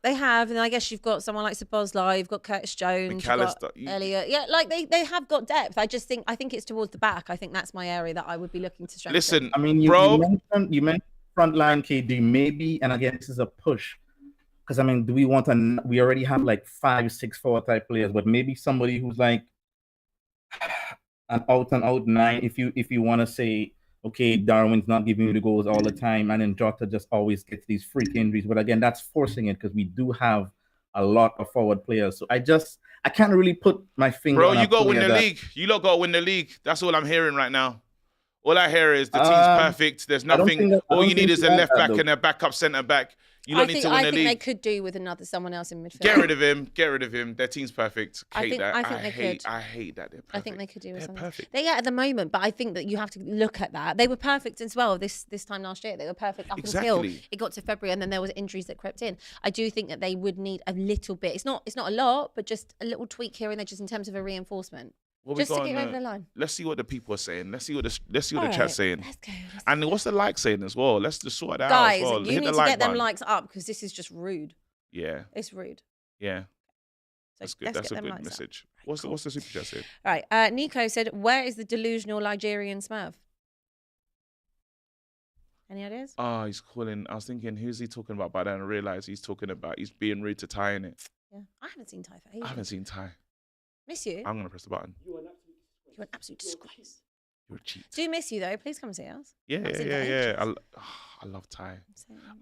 They have, and I guess you've got someone like Szoboszlai, you've got Curtis Jones, you've got Elliot. Yeah, like they have got depth. I think it's towards the back. I think that's my area that I would be looking to strengthen. Listen, I mean, you mentioned front line KD maybe, and again, this is a push. Because, I mean, we already have like 5-6-4 type players, but maybe somebody who's like an out-and-out 9, if you want to say, okay, Darwin's not giving you the goals all the time, and then Jota just always gets these freak injuries. But again, that's forcing it because we do have a lot of forward players. So I can't really put my finger on you got to win the league. You lot got to win the league. That's all I'm hearing right now. All I hear is the team's perfect. There's nothing. All you need is a left back and a backup centre back. You don't need to win the league. I think they could do with someone else in midfield. Get rid of him. Their team's perfect. I hate that they're perfect. I think they could do with something. Perfect. They are at the moment, but I think that you have to look at that. They were perfect as well this time last year. They were perfect up until it got to February, and then there was injuries that crept in. I do think that they would need a little bit. It's not a lot, but just a little tweak here and there, just in terms of a reinforcement. Just to get over the line. Let's see what the people are saying. Let's see what the chat's saying. Let's go. And what's the like saying as well? Let's just sort that out as well. Guys, you need to get them likes up because this is just rude. Yeah. It's rude. Yeah. That's good. let's That's get a them good likes up. message. Right, What's the super chat say? Right. Nico said, "Where is the delusional Nigerian Smurf?" Any ideas? Oh, he's calling. I was thinking, who's he talking about? But then I realized he's talking about he's being rude to Ty in it. Yeah, I haven't seen Ty for ages. I haven't seen Ty. Miss you. I'm gonna press the button. You're an absolute disgrace. You're a cheat. Do miss you though. Please come see us. Yeah. I love Ty.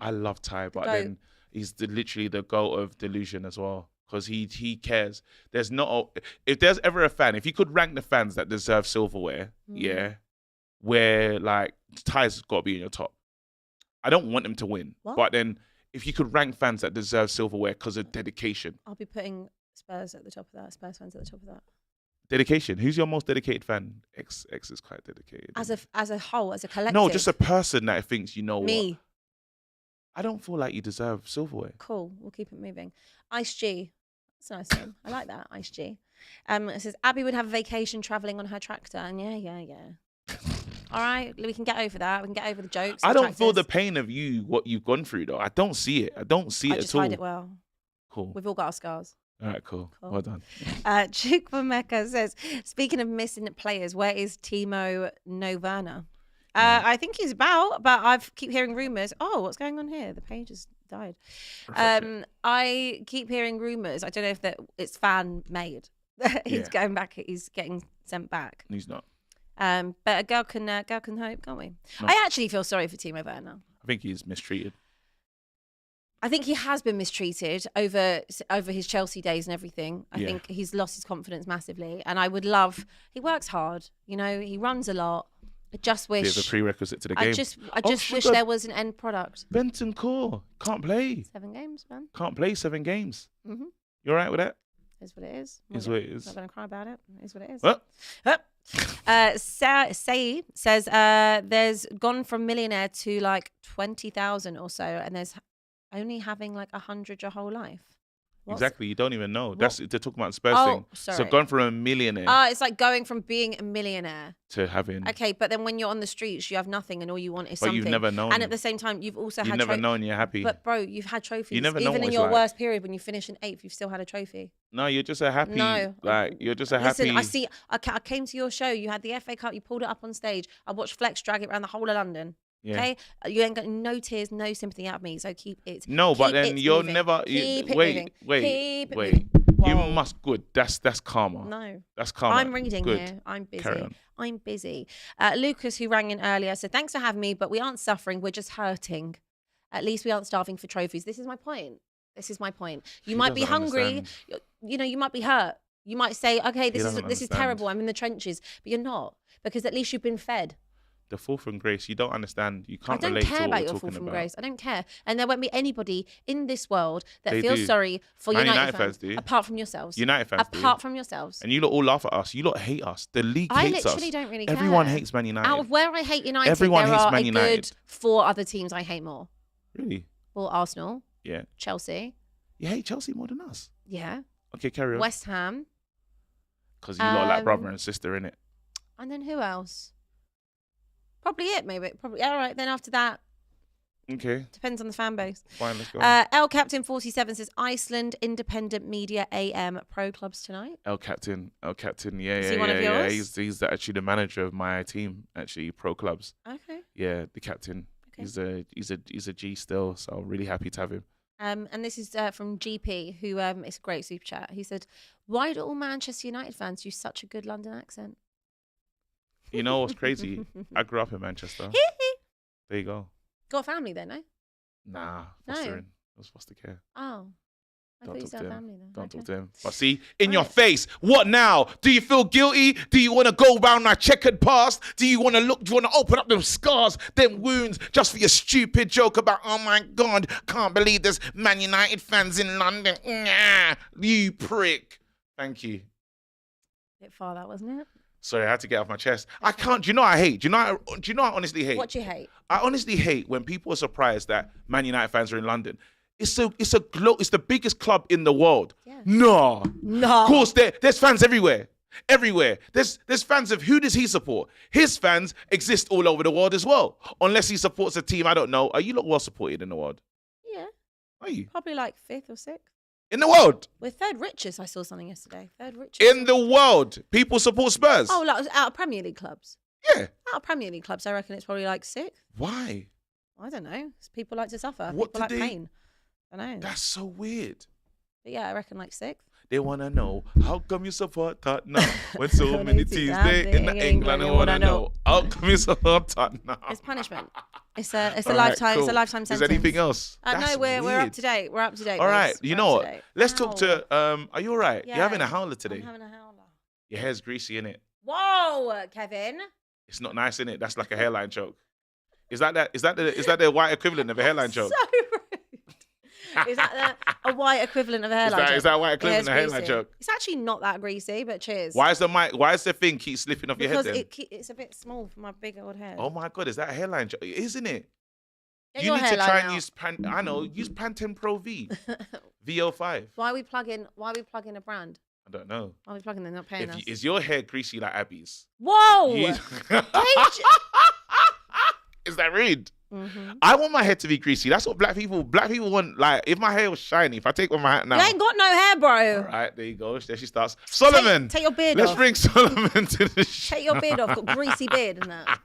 I love Ty, but goat. then he's literally the goat of delusion as well. Because he cares. There's not if there's ever a fan, if you could rank the fans that deserve silverware, yeah, where like Ty's got to be in your top. I don't want him to win, but then if you could rank fans that deserve silverware because of dedication, I'll be putting Spurs at the top of that. Spurs fans at the top of that. Dedication. Who's your most dedicated fan? X is quite dedicated. As a whole, as a collective. No, just a person that thinks what. Me. I don't feel like you deserve silverware. Cool. We'll keep it moving. Ice G. That's a nice name. I like that. Ice G. It says Abby would have a vacation traveling on her tractor. And yeah. All right. We can get over that. We can get over the jokes. I don't feel the pain of what you've gone through though. I don't see it. I don't see it at all. I just hide it well. Cool. We've all got our scars. All right, cool. Well done. Chukwa Mecca says, speaking of missing players, where is Timo Noverna? I think he's about, but I keep hearing rumours. Oh, what's going on here? The page has died. I keep hearing rumours. I don't know if it's fan made. He's going back. He's getting sent back. He's not. But a girl can hope, can't we? No. I actually feel sorry for Timo Werner. I think he's mistreated. I think he has been mistreated over his Chelsea days and everything. I think he's lost his confidence massively. And I would love, he works hard, he runs a lot. I just wish. Bit of a prerequisite to the game. I just wish there was an end product. Benton Core can't play. 7 games, man. Can't play 7 games. Mm-hmm. You all right with that? Is what it is. Is what it is. Not going to cry about it. Is what it is. What? Say says there's gone from millionaire to like 20,000 or so, and there's only having like 100 your whole life. Exactly, you don't even know. They're talking about the Spurs thing. Sorry. So gone from a millionaire. It's like going from being a millionaire to having. Okay, but then when you're on the streets, you have nothing, and all you want is something. But you've never known. And at the same time, you've also had. You've never known you're happy. But bro, you've had trophies. You never know even in your worst period, when you finish in 8th, you've still had a trophy. No, you're just a happy. No, you're just a happy. Listen, I came to your show. You had the FA Cup. You pulled it up on stage. I watched Flex drag it around the whole of London. Yeah. Okay, you ain't got no tears, no sympathy out of me. So keep it. No, but then you're moving. never. Wait. You must good. That's karma. No, that's karma. I'm reading good. here. I'm busy. Carry on. I'm busy. Lucas, who rang in earlier, said, "Thanks for having me, but we aren't suffering. We're just hurting. At least we aren't starving for trophies." This is my point. You might be hungry. You might be hurt. You might say, "Okay, this is terrible. I'm in the trenches," but you're not, because at least you've been fed. The fall from grace, you don't understand. You can't relate to what we're talking about. I don't care about your fall from grace. I don't care. And there won't be anybody in this world that feels sorry for United fans apart from yourselves. United fans apart from yourselves. And you lot all laugh at us. You lot hate us. The league hates us. I literally don't really care. Everyone hates Man United. Out of where I hate United, everyone there hates are Man a United. good 4 other teams I hate more. Really? Well, Arsenal. Yeah. Chelsea. You hate Chelsea more than us? Yeah. Okay, carry on. West Ham. Because you lot like brother and sister, innit? And then who else? Probably it, maybe. Probably. All right, then after that. Okay. Depends on the fan base. Fine, let's go. L Captain 47 says Iceland Independent Media AM Pro Clubs tonight. L Captain, yeah. Is he one of yours? He's actually the manager of my team, actually, Pro Clubs. Okay. Yeah, the captain. Okay. He's a G still, so I'm really happy to have him. And this is from GP, who it's a great super chat. He said, "Why do all Manchester United fans use such a good London accent?" You know what's crazy? I grew up in Manchester. There you go. Got a family there, no? Nah, fostering. It was foster care. Oh. I thought you said family then. Don't talk to him. But see, in your face, what now? Do you feel guilty? Do you want to go round my checkered past? Do you want to open up them scars, them wounds, just for your stupid joke about, oh my God, can't believe there's Man United fans in London. Nah, you prick. Thank you. Bit far that, wasn't it? Sorry, I had to get off my chest. I can't. Do you know what I hate? Do you know what I honestly hate? What do you hate? I honestly hate when people are surprised that Man United fans are in London. It's the biggest club in the world. Yeah. No. Of course, there's fans everywhere. There's fans of who does he support? His fans exist all over the world as well. Unless he supports a team, I don't know. Are you lot well supported in the world? Yeah. Are you? Probably like 5th or 6th. In the world. We're third richest. I saw something yesterday. Third richest. In the world. People support Spurs. Oh, like out of Premier League clubs. Yeah. Out of Premier League clubs, I reckon it's probably like 6th. Why? I don't know. People like to suffer. What People did like they- pain. I don't know. That's so weird. But yeah, I reckon like 6th. They want to know, how come you support Tottenham when so When many they teams have they it in in England England, and they want to wanna know, how come you support Tottenham? It's punishment. It's a All right, lifetime. It's cool. a lifetime Is sentence. there anything else? No, That's we're up weird. to date. We're up to date. All right, guys. you We're know up to what? date. Let's talk to. Are you all right? Yeah. You're having a howler today. I'm having a howler. Your hair's greasy, innit? Whoa, Kevin. It's not nice, innit? That's like a hairline choke. Is that the white equivalent of a hairline choke? So rude. Is that a white equivalent of a hairline? Is that white equivalent of a hairline greasy. choke? It's actually not that greasy, but cheers. Why is the thing keep slipping off your head Because then? it's a bit small for my big old head. Oh my god, is that a hairline choke? Isn't it? Get You your need to hairline try and out. use use Pantene Pro V VO5. Why are we plugging a brand? I don't know. Why are we plugging? They're not paying us. Is your hair greasy like Abby's? Whoa! You- Is that rude? Mm-hmm. I want my hair to be greasy. That's what black people want. Like, if my hair was shiny, if I take off my hat now. You ain't got no hair, bro. All right, there you go. There she starts. Solomon. Take your beard Let's off. bring Solomon to the show. Take your beard off. Got greasy beard and that.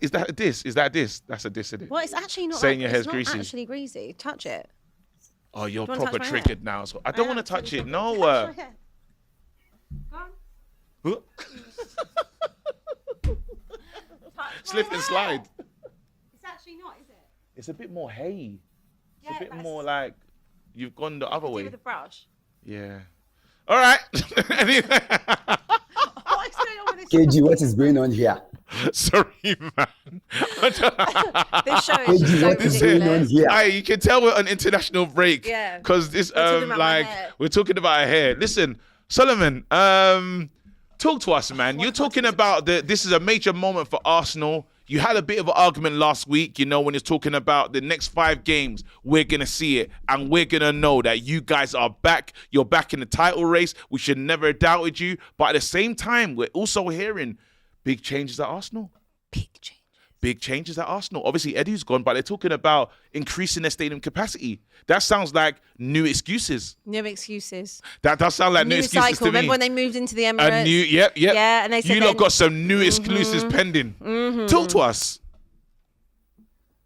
Is that a diss? Is that a diss? That's a diss, isn't it? Well, it's actually not. Saying that, your hair's it's greasy. not actually greasy. Touch it. Oh, you're Do you wanna proper touch my hair? triggered now. So I don't want to touch it. No. Touch my hair. Go on. Slip and slide. It's actually not, is it? It's a bit more hay. It's Yeah, a bit that's- more like you've gone the other Do way. with a brush. Yeah. All right. Anyway. What is going on with this? KG, what is going on here? Sorry, man. This show is KG, just so what is going on ridiculous. here? Aye, you can tell we're on international break. Yeah. Because this We're talking about my like hair. we're talking about our hair. Listen, Solomon, talk to us, man. You're talking about this is a major moment for Arsenal. You had a bit of an argument last week, you know, when you're talking about the next 5 games, we're going to see it. And we're going to know that you guys are back. You're back in the title race. We should never have doubted you. But at the same time, we're also hearing big changes at Arsenal. Big changes at Arsenal. Obviously, Eddie's gone, but they're talking about increasing their stadium capacity. That sounds like new excuses. No excuses. That does sound like new New excuses cycle. to me. Remember when they moved into the Emirates? A new, yep. Yeah, and they said you lot then- got some new exclusives pending. Talk to us.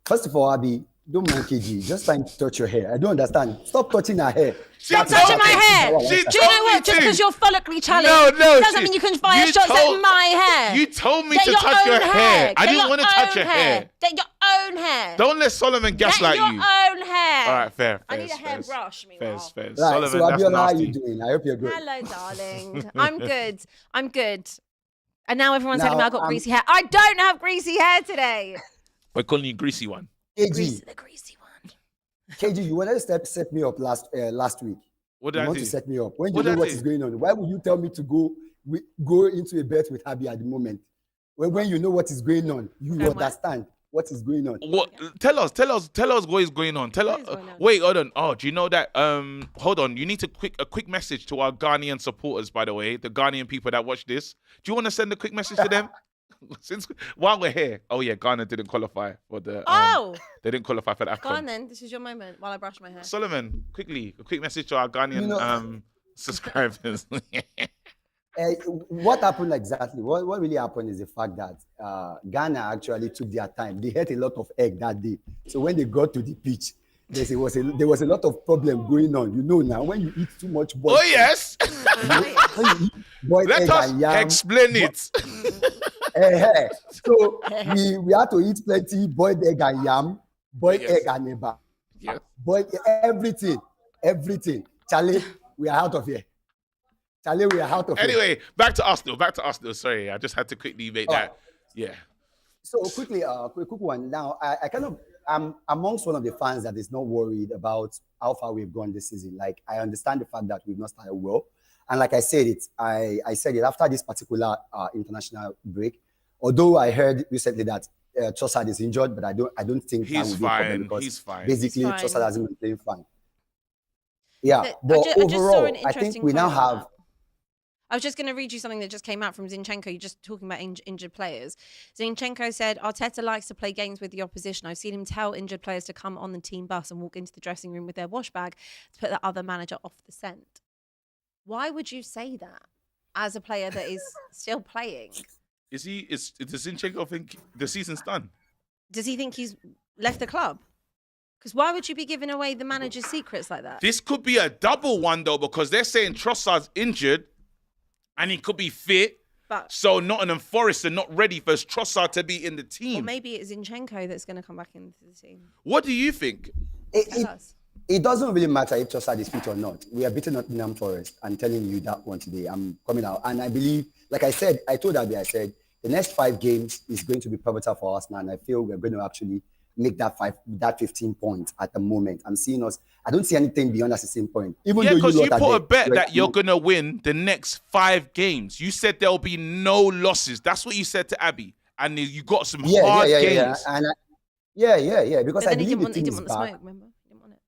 First of all, Abby, don't mind KG. Just trying to touch your hair. I don't understand. Stop touching her hair. Stop told touching my me- hair. she Do you know told me what? Just to. because you're follically challenged No, doesn't mean you can fire you shots told- at my hair. You told me Get to your touch your own hair. I Get didn't your want to touch own your hair. Get your own hair. Don't let Solomon Get gaslight your you. own hair. All right, fair. I need a hairbrush, meanwhile. Fair. Right, Solomon, so that's Abiola, how are nasty. you doing? I hope you're good. Hello, darling. I'm good. I'm good. And now everyone's telling me Now, I've got greasy hair. I don't have greasy hair today. We're calling you greasy one. KG, The greasy one. KG, you wanted to set me up last week. What did You I want do? to set me up. When you What did know I what do? is going on, why would you tell me to go into a bet with Abby at the moment? When you know what is going on, you what? understand what is going on. What? Tell us what is going on. What is going on? Wait, hold on. Oh, do you know that? Hold on. You need to a quick message to our Ghanaian supporters, by the way, the Ghanaian people that watch this. Do you want to send a quick message to them? Since while we're here. Oh yeah, Ghana didn't qualify for the. They didn't qualify for the Go on AFCON. then. This is your moment while I brush my hair. Solomon, quickly, a quick message to our Ghanaian You know- subscribers. What happened exactly? What really happened is the fact that Ghana actually took their time. They had a lot of egg that day. So when they got to the pitch, there was a lot of problem going on. You know now, when you eat too much boiled Oh yes, when you eat boiled let egg us and yam, explain it. so we had to eat plenty boiled egg and yam, boiled Yes. egg and eba, Yes. boiled everything. Charlie, we are out of here. Charlie, we are out of here. Anyway, back to Arsenal. Sorry, I just had to quickly make that. Yeah. So quickly, quick one. Now, I'm amongst one of the fans that is not worried about how far we've gone this season. Like, I understand the fact that we've not started well, and like I said it, I said it after this particular international break. Although I heard recently that Trossard is injured, but I don't think that He's will be a problem fine. because He's fine. basically He's fine. Trossard hasn't been playing fine. Yeah, I but just saw overall, an I think interesting we now quote on have. I was just going to read you something that just came out from Zinchenko. You're just talking about injured players. Zinchenko said, Arteta likes to play games with the opposition. I've seen him tell injured players to come on the team bus and walk into the dressing room with their wash bag to put the other manager off the scent. Why would you say that as a player that is still playing? Does Zinchenko think the season's done? Does he think he's left the club? Because why would you be giving away the manager's secrets like that? This could be a double one, though, because they're saying Trossard's injured and he could be fit. But so Nottingham Forest are not ready for Trossard to be in the team. Or maybe it's Zinchenko that's going to come back into the team. What do you think? It doesn't really matter if Trossard is fit or not. We are beating Nottingham Forest. I'm telling you that one today. I'm coming out. And I believe, like I said, I told Abby, I said, the next 5 games is going to be pivotal for us now. And I feel we're going to actually make that 15 points at the moment. I'm seeing us. I don't see anything beyond that 16 point. Even though because you put a bet that you're going to win the next 5 games. You said there'll be no losses. That's what you said to Abby. And you got some hard games. Yeah. Because I believe he didn't want the the smoke, remember? He didn't want it.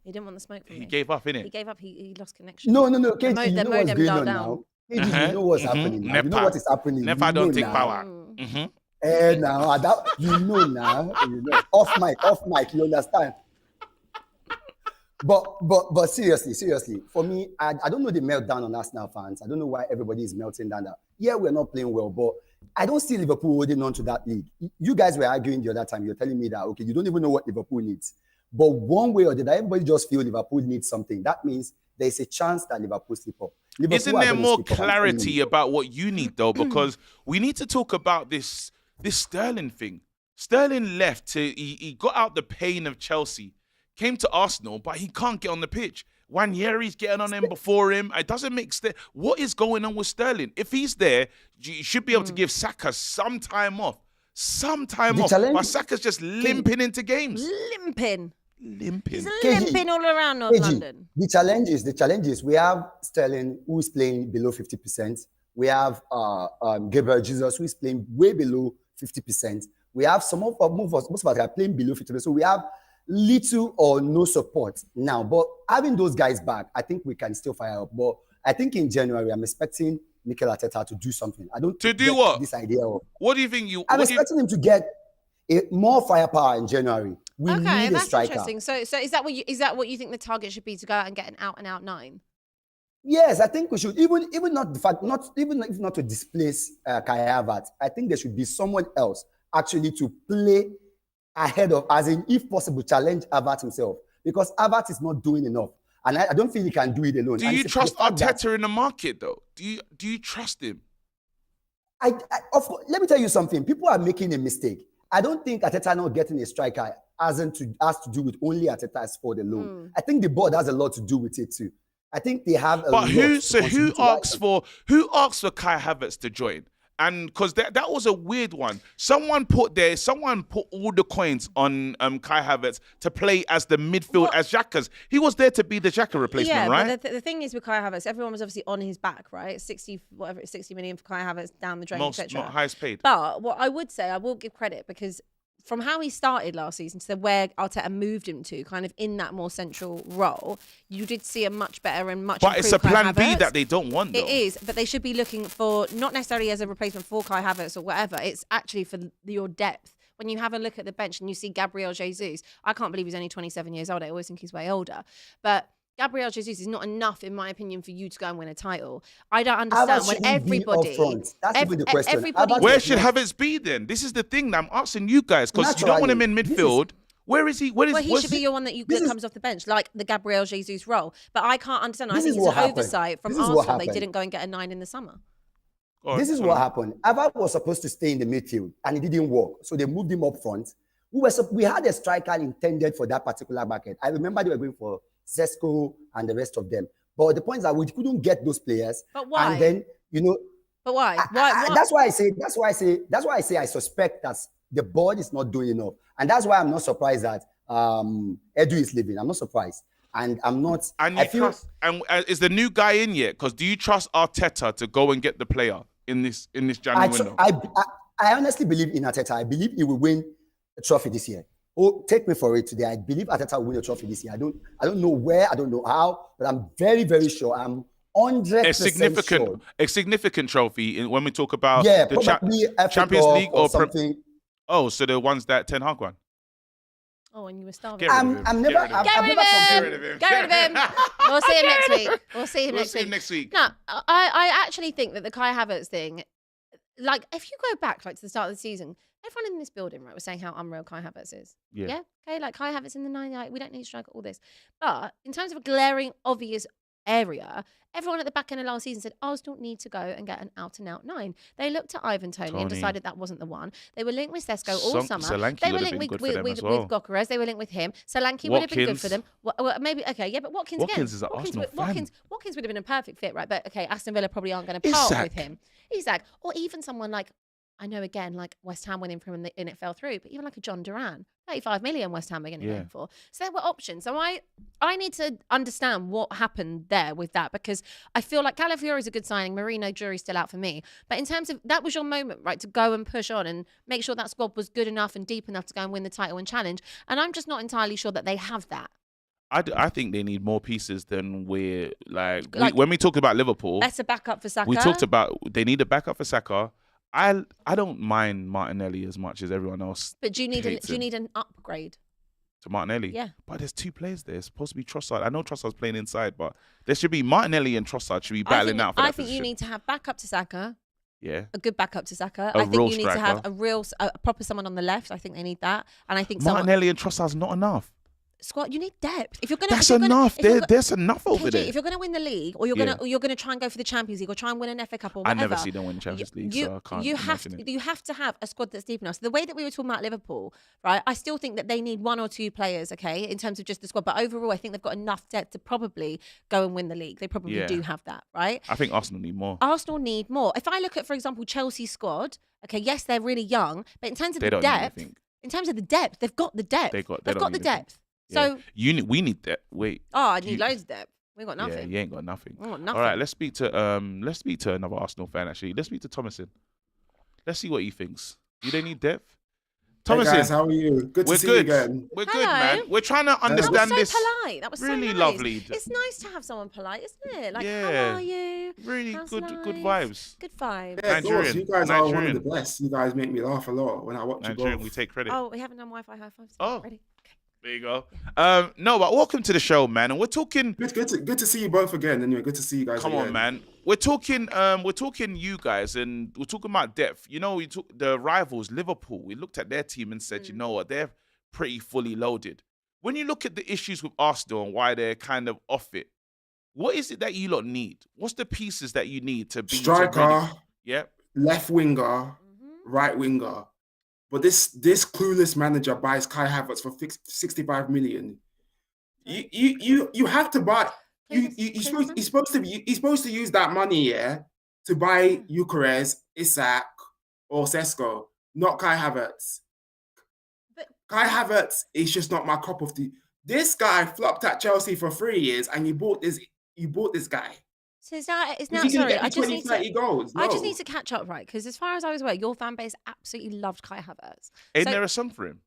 He didn't want the smoke from me. He gave up, innit? He gave up. He lost connection. No. KG, you know what's going on now? KG, you know what's happening now. You know what is happening. Never don't take power. Now, you know now. You know. Off mic, you understand? But seriously, for me, I don't know the meltdown on Arsenal fans. I don't know why everybody is melting down that. Yeah, we're not playing well, but I don't see Liverpool holding on to that league. You guys were arguing the other time. You're telling me that, okay, you don't even know what Liverpool needs. But one way or the other, everybody just feel Liverpool needs something. That means there's a chance that Liverpool slip up. Isn't there more clarity about what you need, though? Because we need to talk about this Sterling thing. Sterling left he got out the pain of Chelsea, came to Arsenal, but he can't get on the pitch. Wanyeri's getting on him before him. It doesn't make sense. What is going on with Sterling? If he's there, you should be able to give Saka some time off. But Saka's just limping into games. Limping. He's limping all around North London. The challenge is we have Sterling who is playing below 50%. We have Gabriel Jesus who is playing way below 50%. We have most of us are playing below 50%. So we have little or no support now. But having those guys back, I think we can still fire up. But I think in January, I'm expecting Mikel Arteta to do something. I don't to do what? This idea of what do you think I'm expecting him to get more firepower in January. We need a striker. Interesting. So is that what you think the target should be, to go out and get an out and out 9? Yes, I think we should even not the fact if not to displace Kai Havertz. I think there should be someone else actually to play ahead of, as in, if possible, challenge Havertz himself, because Havertz is not doing enough, and I don't feel he can do it alone. Do you trust Arteta in the market though? Do you trust him? Let me tell you something. People are making a mistake. I don't think Arteta not getting a striker has to do with only Arteta's fault alone. I think the board has a lot to do with it too. I think they have a lot. Who asks for Kai Havertz to join? And because that was a weird one. Someone put all the coins on Kai Havertz to play as the midfield as Xhaka's. He was there to be the Xhaka replacement, right? But the thing is with Kai Havertz, everyone was obviously on his back, right? 60 million for Kai Havertz down the drain, etc. Highest paid. But what I would say, I will give credit, because from how he started last season to where Arteta moved him to, kind of in that more central role, you did see a much better and much. But it's a plan B that they don't want, though. It is, but they should be looking for, not necessarily as a replacement for Kai Havertz or whatever. It's actually for your depth. When you have a look at the bench and you see Gabriel Jesus, I can't believe he's only 27 years old. I always think he's way older, but Gabriel Jesus is not enough, in my opinion, for you to go and win a title. I don't understand when everybody. That's even the question. Where should Havertz be then? This is the thing that I'm asking you guys, because you don't want him in midfield. Where is he? He should be your one that comes off the bench, like the Gabriel Jesus role. But I can't understand. I think it's an oversight from Arsenal. They didn't go and get a 9 in the summer. This is what happened. Havertz was supposed to stay in the midfield, and it didn't work. So they moved him up front. We had a striker intended for that particular bucket. I remember they were going for Zesco and the rest of them. But the point is that we couldn't get those players. But why? And then, But why? That's why I say I suspect that the board is not doing enough. And that's why I'm not surprised that Edu is leaving. I'm not surprised. And I'm not. And is the new guy in yet? Because do you trust Arteta to go and get the player in this January window? I honestly believe in Arteta. I believe he will win a trophy this year. Oh, take me for it today. I believe Arteta will win a trophy this year. I don't know where, I don't know how, but I'm very, very sure. I'm 100% sure. A significant trophy when we talk about Yeah, the probably FA Champions Cup League or something. Oh, so the ones that Ten Hag won. Oh, and you were starving. Get rid of him. I'm never. Get rid of him. Get I've rid of never him. Get rid of him. Get rid of him. We'll see him next week. We'll see him next week. No, I actually think that the Kai Havertz thing, like, if you go back like to the start of the season, everyone in this building, right, was saying how unreal Kai Havertz is. Yeah. Okay, like Kai Havertz in the 9, like, we don't need to strike all this. But in terms of a glaring, obvious area, everyone at the back end of last season said Arsenal need to go and get an out-and-out 9. They looked at Ivan Toney and decided that wasn't the one. They were linked with Sesko all summer. Solanke They were would have linked been good with for them as well. Gokeres. They were linked with him. Solanke would have been good for them. Watkins. Well, maybe, okay, yeah, but Watkins again. Watkins is an Arsenal fan. Watkins would have been a perfect fit, right? But okay, Aston Villa probably aren't going to part Isak. with him. Isak. Or even someone like, I know again, like West Ham went in for him and it fell through, but even like a John Duran, 35 million West Ham are going to get him for. So there were options. So I need to understand what happened there with that, because I feel like Calafiori is a good signing. Marino, jury's still out for me. But in terms of, that was your moment, right, to go and push on and make sure that squad was good enough and deep enough to go and win the title and challenge. And I'm just not entirely sure that they have that. I think they need more pieces than we're like when we talk about Liverpool. That's a backup for Saka. We talked about they need a backup for Saka. I don't mind Martinelli as much as everyone else. But do you need an upgrade to Martinelli? Yeah. But there's two players there. It's supposed to be Trossard. I know Trossard's playing inside, but there should be Martinelli and Trossard should be battling out for that I think you need to have backup to Saka. Yeah. A good backup to Saka. I think you need to have a proper someone on the left. I think they need that. And I think Martinelli and Trossard's not enough. Squad, you need depth. If you're gonna, that's enough. There's enough over there. If you're gonna win the league, or you're gonna try and go for the Champions League, or try and win an FA Cup, or whatever, I never see them win the Champions League, so I can't. You have to have a squad that's deep enough. So the way that we were talking about Liverpool, right? I still think that they need one or two players, okay, in terms of just the squad. But overall, I think they've got enough depth to probably go and win the league. They probably do have that, right? I think Arsenal need more. Arsenal need more. If I look at, for example, Chelsea's squad, okay, yes, they're really young, but in terms of the depth, they've got the depth. They've got the depth. So we need that. Wait. Oh, I need loads of depth. We got nothing. Yeah, you ain't got nothing. We got nothing. All right, let's speak to another Arsenal fan actually. Let's speak to Thomason. Let's see what he thinks. Do they need depth? Thomason, hey guys, how are you? Good to see you again. We're good, man. We're trying to understand this. That was so polite. That was really so nice. Lovely. It's nice to have someone polite, isn't it? Like, how are you? Really How's good, life? good vibes. Good vibes. Yeah, of course. You guys are one of the best. You guys make me laugh a lot when I watch you both. We take credit. Oh, we haven't done Wi-Fi high fives. Oh, ready? There you go. No, but welcome to the show, man. And we're talking. Good to see you both again. Anyway, good to see you guys. Come on, man. We're talking you guys, and we're talking about depth. You know, we took the rivals, Liverpool. We looked at their team and said, you know what, they're pretty fully loaded. When you look at the issues with Arsenal and why they're kind of off it, what is it that you lot need? What's the pieces that you need to be striker? Yep. Left winger, right winger. But this clueless manager buys Kai Havertz for 65 million. You have to buy. You're supposed to use that money, to buy Gokeres, Isak, or Sesko, not Kai Havertz. Kai Havertz is just not my cup of tea. This guy flopped at Chelsea for 3 years, and you bought this guy. So it's now sorry, I just need 30 goals. No. I just need to catch up, right? Because as far as I was aware, your fan base absolutely loved Kai Havertz. Ain't there a song for him?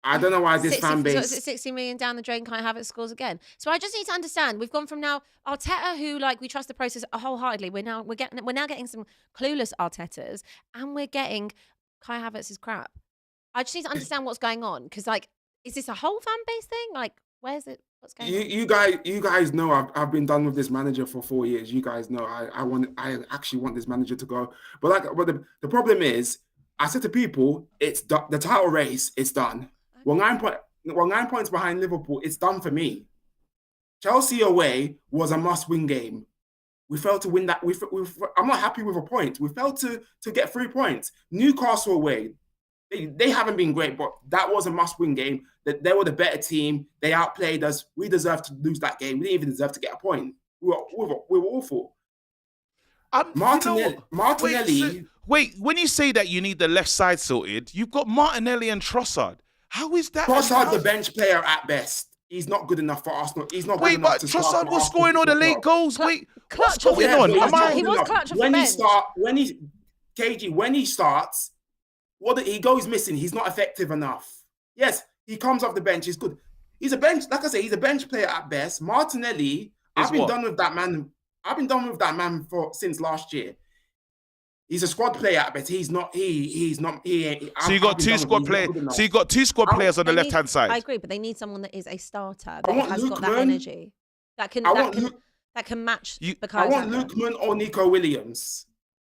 I don't know why this fan base. So is it 60 million down the drain? Kai Havertz scores again. So I just need to understand. We've gone from now Arteta, who we trust the process wholeheartedly. We're now getting some clueless Artetas, and we're getting Kai Havertz's crap. I just need to understand what's going on, because is this a whole fan base thing? Where's it? What's going on? You guys know I've been done with this manager for 4 years. You guys know I actually want this manager to go. But the problem is, I said to people, it's the title race. It's done. We're 9 points behind Liverpool. It's done for me. Chelsea away was a must-win game. We failed to win that. I'm not happy with a point. We failed to get 3 points. Newcastle away. They haven't been great, but that was a must-win game. That they were the better team. They outplayed us. We deserved to lose that game. We didn't even deserve to get a point. We were awful. Martinelli. Wait, when you say that you need the left side sorted, you've got Martinelli and Trossard. How is that? Trossard, the bench player at best. He's not good enough for Arsenal. He's not good enough to start. Trossard was scoring all the late goals. Wait, what's going on? He was clutch off the bench. When he starts, he goes missing. He's not effective enough. Yes, he comes off the bench. He's good. He's a bench, like I say, he's a bench player at best. Martinelli, I've been done with that man. I've been done with that man since last year. He's a squad player, but he's not. He's not. He ain't. So you got two squad players. So you got two squad players on the left hand side. I agree, but they need someone that is a starter I want that has got that Lookman. energy that can match. I want Lookman or Nico Williams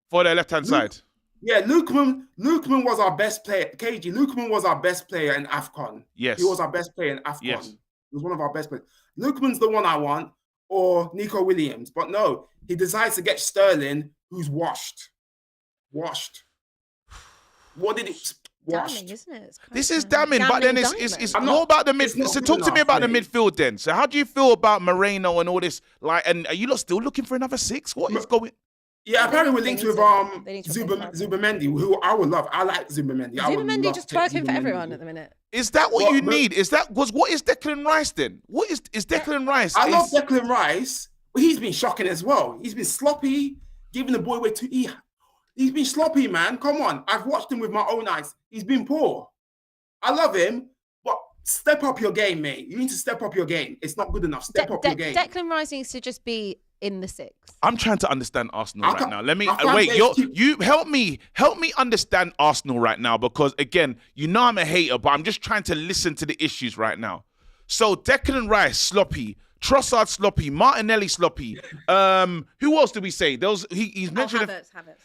For the left hand side. Yeah, Lookman was our best player. KG, Lookman was our best player in AFCON. Yes. He was our best player in AFCON. Yes. He was one of our best players. Lookman's the one I want, or Nico Williams. But no, he decides to get Sterling, who's washed. What did it? Washed. Damning, isn't it? This is damning, but then it's more about the midfield. So talk to me enough, about the mate. midfield then. So how do you feel about Moreno and all this? Like, and are you lot still looking for another 6? What is going? Yeah, apparently we're linked with they need to Zubamendi, who I would love. I like Zubamendi. Zubamendi just twerking for everyone at the minute. Is that what you need? Is that what is Declan Rice then? What is Declan Rice? I love Declan Rice, but he's been shocking as well. He's been sloppy, giving the boy way to eat. He's been sloppy, man. Come on. I've watched him with my own eyes. He's been poor. I love him, but step up your game, mate. You need to step up your game. It's not good enough. Step up your game. Declan Rice needs to just be in the 6. I'm trying to understand Arsenal right now. Let me I wait. can't You help me understand Arsenal right now, because again, you know I'm a hater, but I'm just trying to listen to the issues right now. So Declan Rice sloppy, Trossard sloppy, Martinelli sloppy. Who else did we say? He's mentioned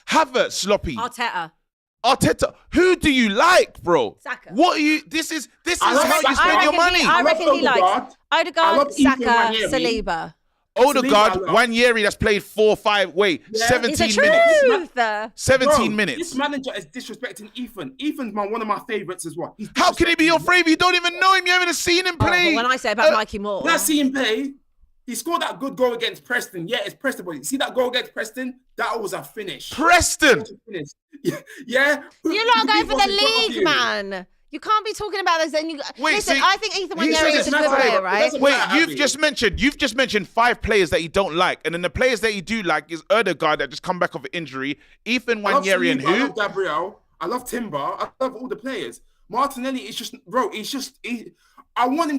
Havertz sloppy. Arteta. Who do you like, bro? Saka. What are you? This is how you spend your money. I reckon he likes Odegaard, Saka, Saliba. Odegaard, Nwaneri that's played 17 minutes. 17 minutes. This manager is disrespecting Ethan. Ethan's one of my favourites as well. How can he be your favourite? You don't even know him. You haven't seen him play. When I say about Mikey Moore. When I see him play, he scored that good goal against Preston. Yeah, it's Preston, but you see that goal against Preston? That was a finish. Preston. Yeah. You're not going for the league, man. You can't be talking about this. And listen, I think Ethan Nwaneri is a good player, right? Wait, you've just mentioned 5 players that you don't like, and then the players that you do like is Odegaard that just come back off an injury, Ethan Nwaneri, and who? I love Gabriel. I love Timber. I love all the players. Martinelli is just, bro. I want him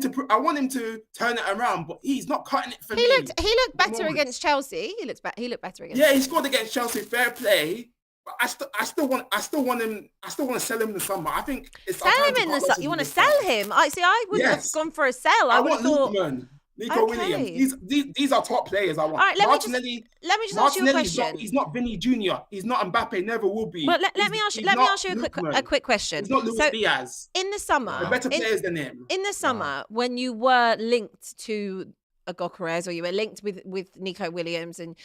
to turn it around, but he's not cutting it for me. He looked better against Chelsea. He looked better against. Yeah, he scored against Chelsea. Fair play. I still want him. I still want to sell him in the summer. I think it's sell him in the summer. You want to sell him? I wouldn't have gone for a sell. I would have thought. Lookman, Nico Williams. These are top players. I want. All right, let me just ask you a question. He's not Vinny Jr. He's not Mbappe. Never will be. Well, let me ask you a quick question. He's not Luis Diaz. In the summer, there are better players than him. In the summer, when you were linked to a Gyökeres, or you were linked with Nico Williams and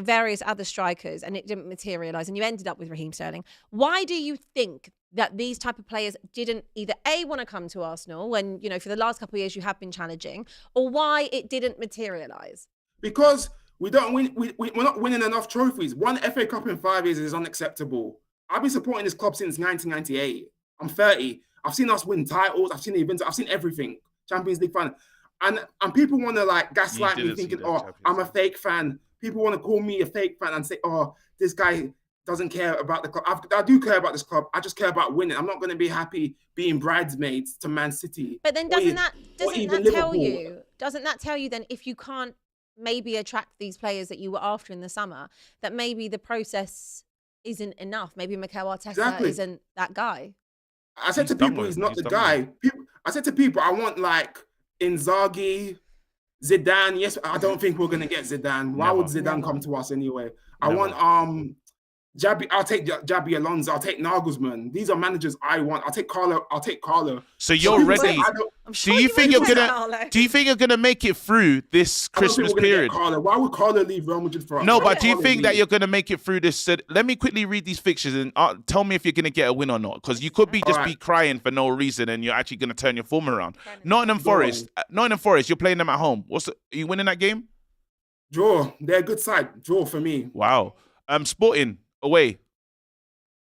various other strikers, and it didn't materialise, and you ended up with Raheem Sterling. Why do you think that these type of players didn't either want to come to Arsenal when for the last couple of years you have been challenging, or why it didn't materialise? Because we don't win. We're not winning enough trophies. One FA Cup in 5 years is unacceptable. I've been supporting this club since 1998. I'm 30. I've seen us win titles. I've seen the events. I've seen everything. Champions League final. And people want to gaslight me thinking, I'm a fake fan. People want to call me a fake fan and say, this guy doesn't care about the club. I do care about this club. I just care about winning. I'm not going to be happy being bridesmaids to Man City. But then doesn't that tell you then, if you can't maybe attract these players that you were after in the summer, that maybe the process isn't enough? Maybe Mikel Arteta isn't that guy. I said to people, he's not the guy. I said to people, I want Inzaghi, Zidane. Yes, I don't think we're gonna get Zidane. Why would Zidane come to us anyway? I want Jabi. I'll take Jabi Alonso. I'll take Nagelsmann. These are managers I want. I'll take Carlo. So you're ready. Do you think you're gonna make it through this Christmas period? Why would Carlo leave Real Madrid for us? No, but do you think that you're gonna make it through this? Let me quickly read these fixtures and tell me if you're gonna get a win or not. Because you could be crying for no reason, and you're actually gonna turn your form around. Nottingham Forest. You're playing them at home. Are you winning that game? Draw. They're a good side. Draw for me. Wow. Sporting away.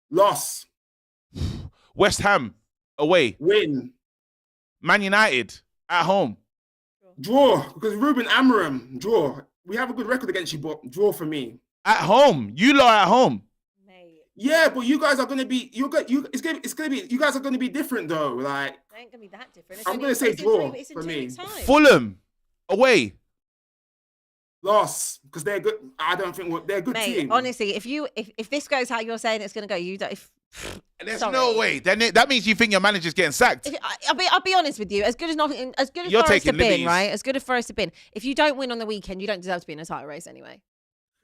Loss. West Ham away. Win. Man United at home. Draw, because Ruben Amorim, draw. We have a good record against you, but draw for me. At home. You lot at home. Yeah, but you guys are gonna be you guys are gonna be different though. They ain't gonna be that different. I'm gonna say draw for me. Fulham away. Loss, because they're good. I don't think they're a good Mate, team. honestly, if this goes how you're saying it's going to go, you don't. There's Sorry. no way. Then that means you think your manager's getting sacked. I'll be honest with you. As good as nothing, as good as You're Forest have taking been, liberties. right? As good as Forest have been. If you don't win on the weekend, you don't deserve to be in a title race anyway.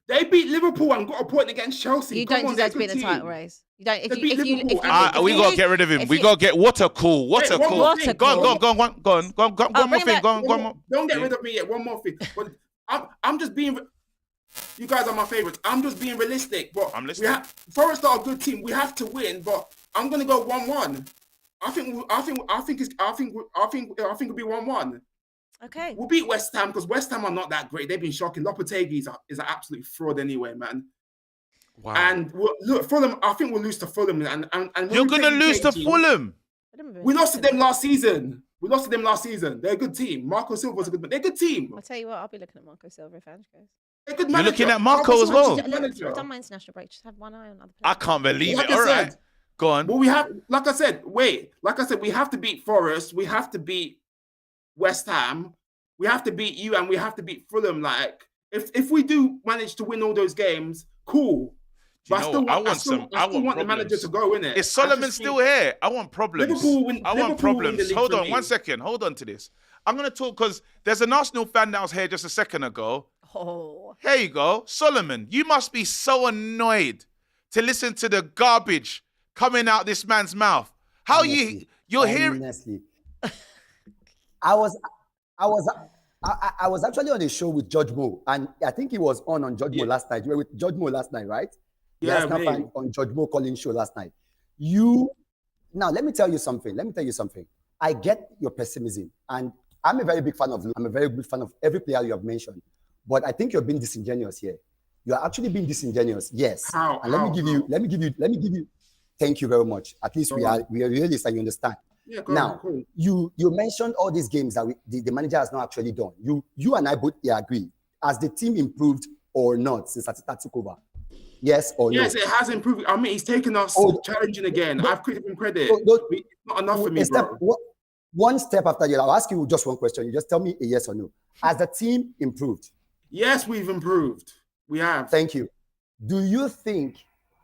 They beat Liverpool and got a point against Chelsea. You Come don't on, they're deserve to be in a good title team. race. You don't. If They you, beat if you, Liverpool if you, and- if We you gotta lose- get rid of him. if We you- gotta get water cool. Water one cool. more Water thing. Go on, cool. go on, go on, one more bring it thing. back. Go on, one more. Don't get Yeah. rid of me yet. One more thing. But I'm just being. You guys are my favorites. I'm just being realistic. But I'm listening. Forest are a good team. We have to win. But I'm gonna go 1-1. I think it'll be 1-1. Okay. We'll beat West Ham because West Ham are not that great. They've been shocking. Lopetegui is an absolute fraud anyway, man. Wow. And look, Fulham. I think we'll lose to Fulham. And You're gonna lose to Fulham. We lost to them last season. They're a good team. Marco Silva's a good. They're a good team. I'll tell you what. I'll be looking at Marco Silva if Ange goes. They're a good You're manager. looking at Marco as Silva's well. a good manager. I've done my international break. Just have one eye on other I players. can't believe Like it. I All said, right. Go on. But we have, like I said, we have to beat Forest. We have to beat West Ham. We have to beat you, and we have to beat Fulham. Like, if we do manage to win all those games, cool. Do But you know what? I still want want the manager problems. to go in it. Is Solomon still here? I want problems. Liverpool win- I want Liverpool win the problems. league Hold for on me. 1 second. Hold on to this. I'm going to talk because there's an Arsenal fan that was here just a second ago. Oh. Here you go. Solomon, you must be so annoyed to listen to the garbage coming out this man's mouth. How you're hearing? Honestly, I was actually on a show with Judge Mo, and I think he was on Judge Mo last night. You were with Judge Mo last night, right? Yeah, Arsenal me. fan on Judge Mo Collins show last night. Now let me tell you something. I get your pessimism, and I'm a very big fan of every player you have mentioned. But I think you're being disingenuous here. You are actually being disingenuous. Yes. How? And let me give you. Thank you very much. At least we are realists and you understand. Yeah, go Now, on, cool. you mentioned all these games that the manager has not actually done. You and I both agree. Has the team improved or not since Ateta took over? Yes or no? Yes, it has improved. I mean, he's taken us challenging again. I've given him credit. It's not enough for me, bro. One step after the other. I'll ask you just one question. You just tell me a yes or no. Has the team improved? Yes, we've improved. We have. Thank you. Do you think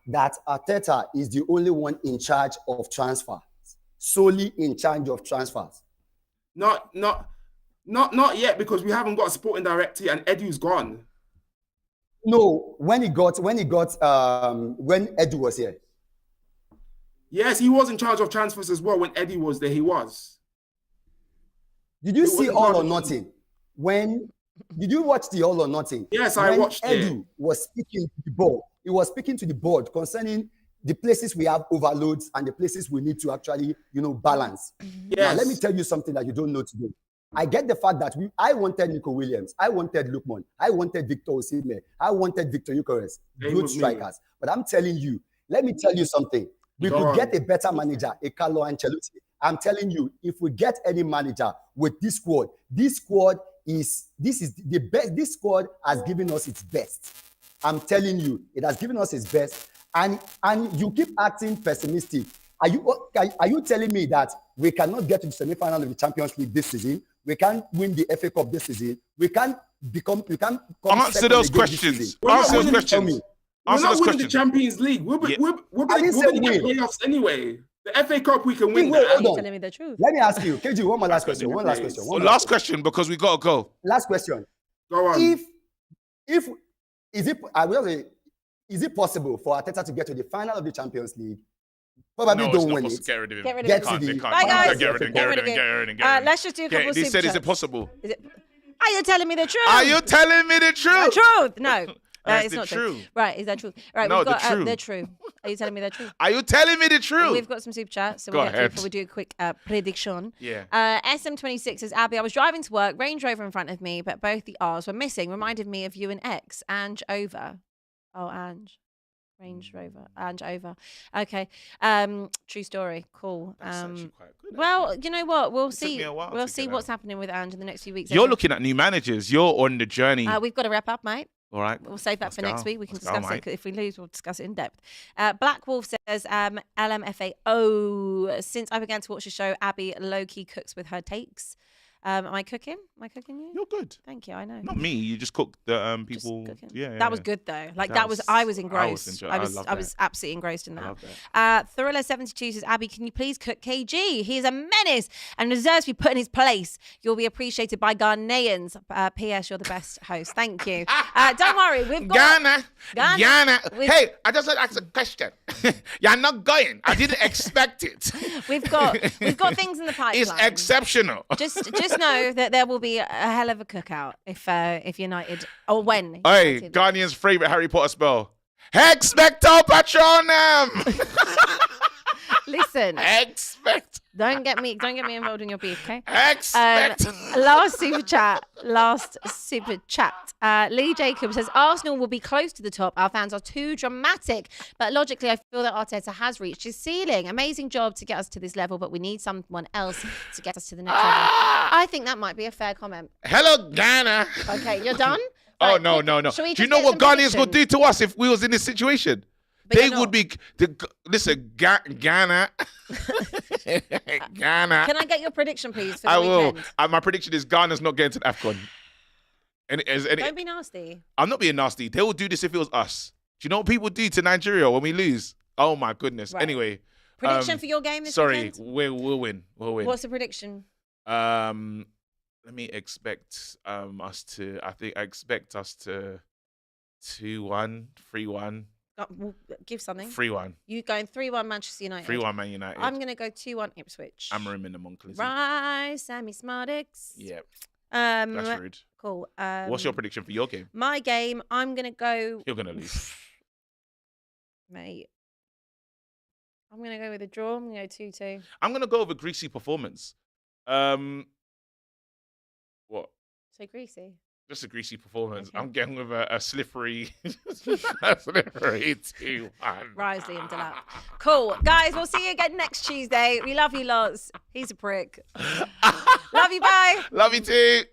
that Arteta is the only one in charge of transfers? Solely in charge of transfers? Not yet, because we haven't got a sporting director and Edu's gone. No, when Edu was here. Yes, he was in charge of transfers as well when Eddie was there. He was. Did you It see wasn't All hard or to- Nothing? Did you watch the All or Nothing? Yes, I watched it. Edu was speaking to the board. He was speaking to the board concerning the places we have overloads and the places we need to actually, balance. Yes. Now, let me tell you something that you don't know today. I get the fact that I wanted Nico Williams, I wanted Lukman, I wanted Victor Osimhen, I wanted Victor Eucharist, Same good with me. strikers. But I'm telling you, let me tell you something. We Go could on. get a better manager, a Carlo Ancelotti. I'm telling you, if we get any manager with this squad is the best. This squad has given us its best. I'm telling you, it has given us its best. And you keep acting pessimistic. Are you telling me that we cannot get to the semi-final of the Champions League this season? We can't win the FA Cup this season. We can't come Answer second those again this questions. season. We're not Answer those winning- Tell questions. me. We're Answer not those winning the questions. Champions League. We're Yeah. going I didn't say to get win. playoffs anyway. The FA Cup we can win Wait, that. hold You're on. telling me the truth. Let me ask you, KG, one more last question. Well, Last question because we gotta go. Last question. Go on. Is it possible for Arteta to get to the final of the Champions League? Probably No, don't it's not win possible. it. Get rid of him. Get rid of Get him. to the They can't. Bye, guys. Get rid of him. Get rid of him. Get rid of him. Let's just do a couple of They super said, is it chats. possible? Are you telling me the truth? Are you telling me the The truth? truth? No. That's It's the not true. truth. Right, is that true? Right, No, we've the got truth. the truth. Are you telling me the truth? Are you telling me the truth? We've got some super chats, so Go we'll get through ahead. before we do a quick prediction. Yeah. SM26 says, Abby, I was driving to work, Range Rover in front of me, but both the R's were missing. Reminded me of you and X, Ange over. Oh, Ange. Range Rover. Ange over. Okay. True story. Cool. That's actually quite good. Well, you know what? We'll took see. me a while We'll to see get what's out. happening with Ange in the next few weeks. You're looking at new managers. You're on the journey. We've got to wrap up, mate. All right. We'll save that Let's for go. next week. We can Let's go, discuss mate. it. If we lose, we'll discuss it in depth. Black Wolf says, LMFAO, since I began to watch the show, Abby low-key cooks with her takes. Am I cooking? Am I cooking you? You're good. Thank you. I know. Not me. You just cook the Just people. cooking. Yeah, That was good though. Like I was engrossed. I was absolutely engrossed in I that. love that. Thriller72 says, Abby, can you please cook KG? He is a menace and deserves to be put in his place. You'll be appreciated by Ghanaians. P.S. You're the best host. Thank you. Don't worry, we've got Ghana. Hey, I just want to ask a question. You're not going. I didn't expect it. We've got things in the pipeline. It's exceptional. Just know that there will be a hell of a cookout if United or when. Hey, United Ghanaian's favorite Harry Potter spell. Expecto Patronum. Listen. Expect. Don't get me involved in your beef, okay? Expect. Last super chat. Lee Jacobs says Arsenal will be close to the top. Our fans are too dramatic, but logically, I feel that Arteta has reached his ceiling. Amazing job to get us to this level, but we need someone else to get us to the next level. I think that might be a fair comment. Hello, Ghana. Okay, you're done. Oh Right, no. shall we Do you just know get what some Ghanaians would predictions? do to us if we was in this situation? But They you're would not. be. Listen, Ghana. Ghana. Can I get your prediction, please, for the I will. weekend? My prediction is Ghana's not getting to the AFCON. Don't be nasty. I'm not being nasty. They will do this if it was us. Do you know what people do to Nigeria when we lose? Oh my goodness. Right. Anyway. Prediction for your game this Sorry, weekend? we'll win. We'll win. What's the prediction? Let me expect us to. I expect us to 2-1, 3-1, Well, give something. 3-1, You going 3-1 Manchester United. 3-1 Man United. I'm going to go 2-1 Ipswich. Amarim in the Moncler. Right, Sammy Smartix. Yeah, that's rude. Cool. What's your prediction for your game? My game, I'm going to go... You're gonna lose. Mate. I'm going to go with a draw. I'm going to go 2-2. I'm gonna go with a greasy performance. What? So greasy. Just a greasy performance. Okay. I'm getting with a slippery, a slippery 2-1. Risley and Delap. Cool. Guys, we'll see you again next Tuesday. We love you lots. He's a prick. Love you. Bye. Love you too.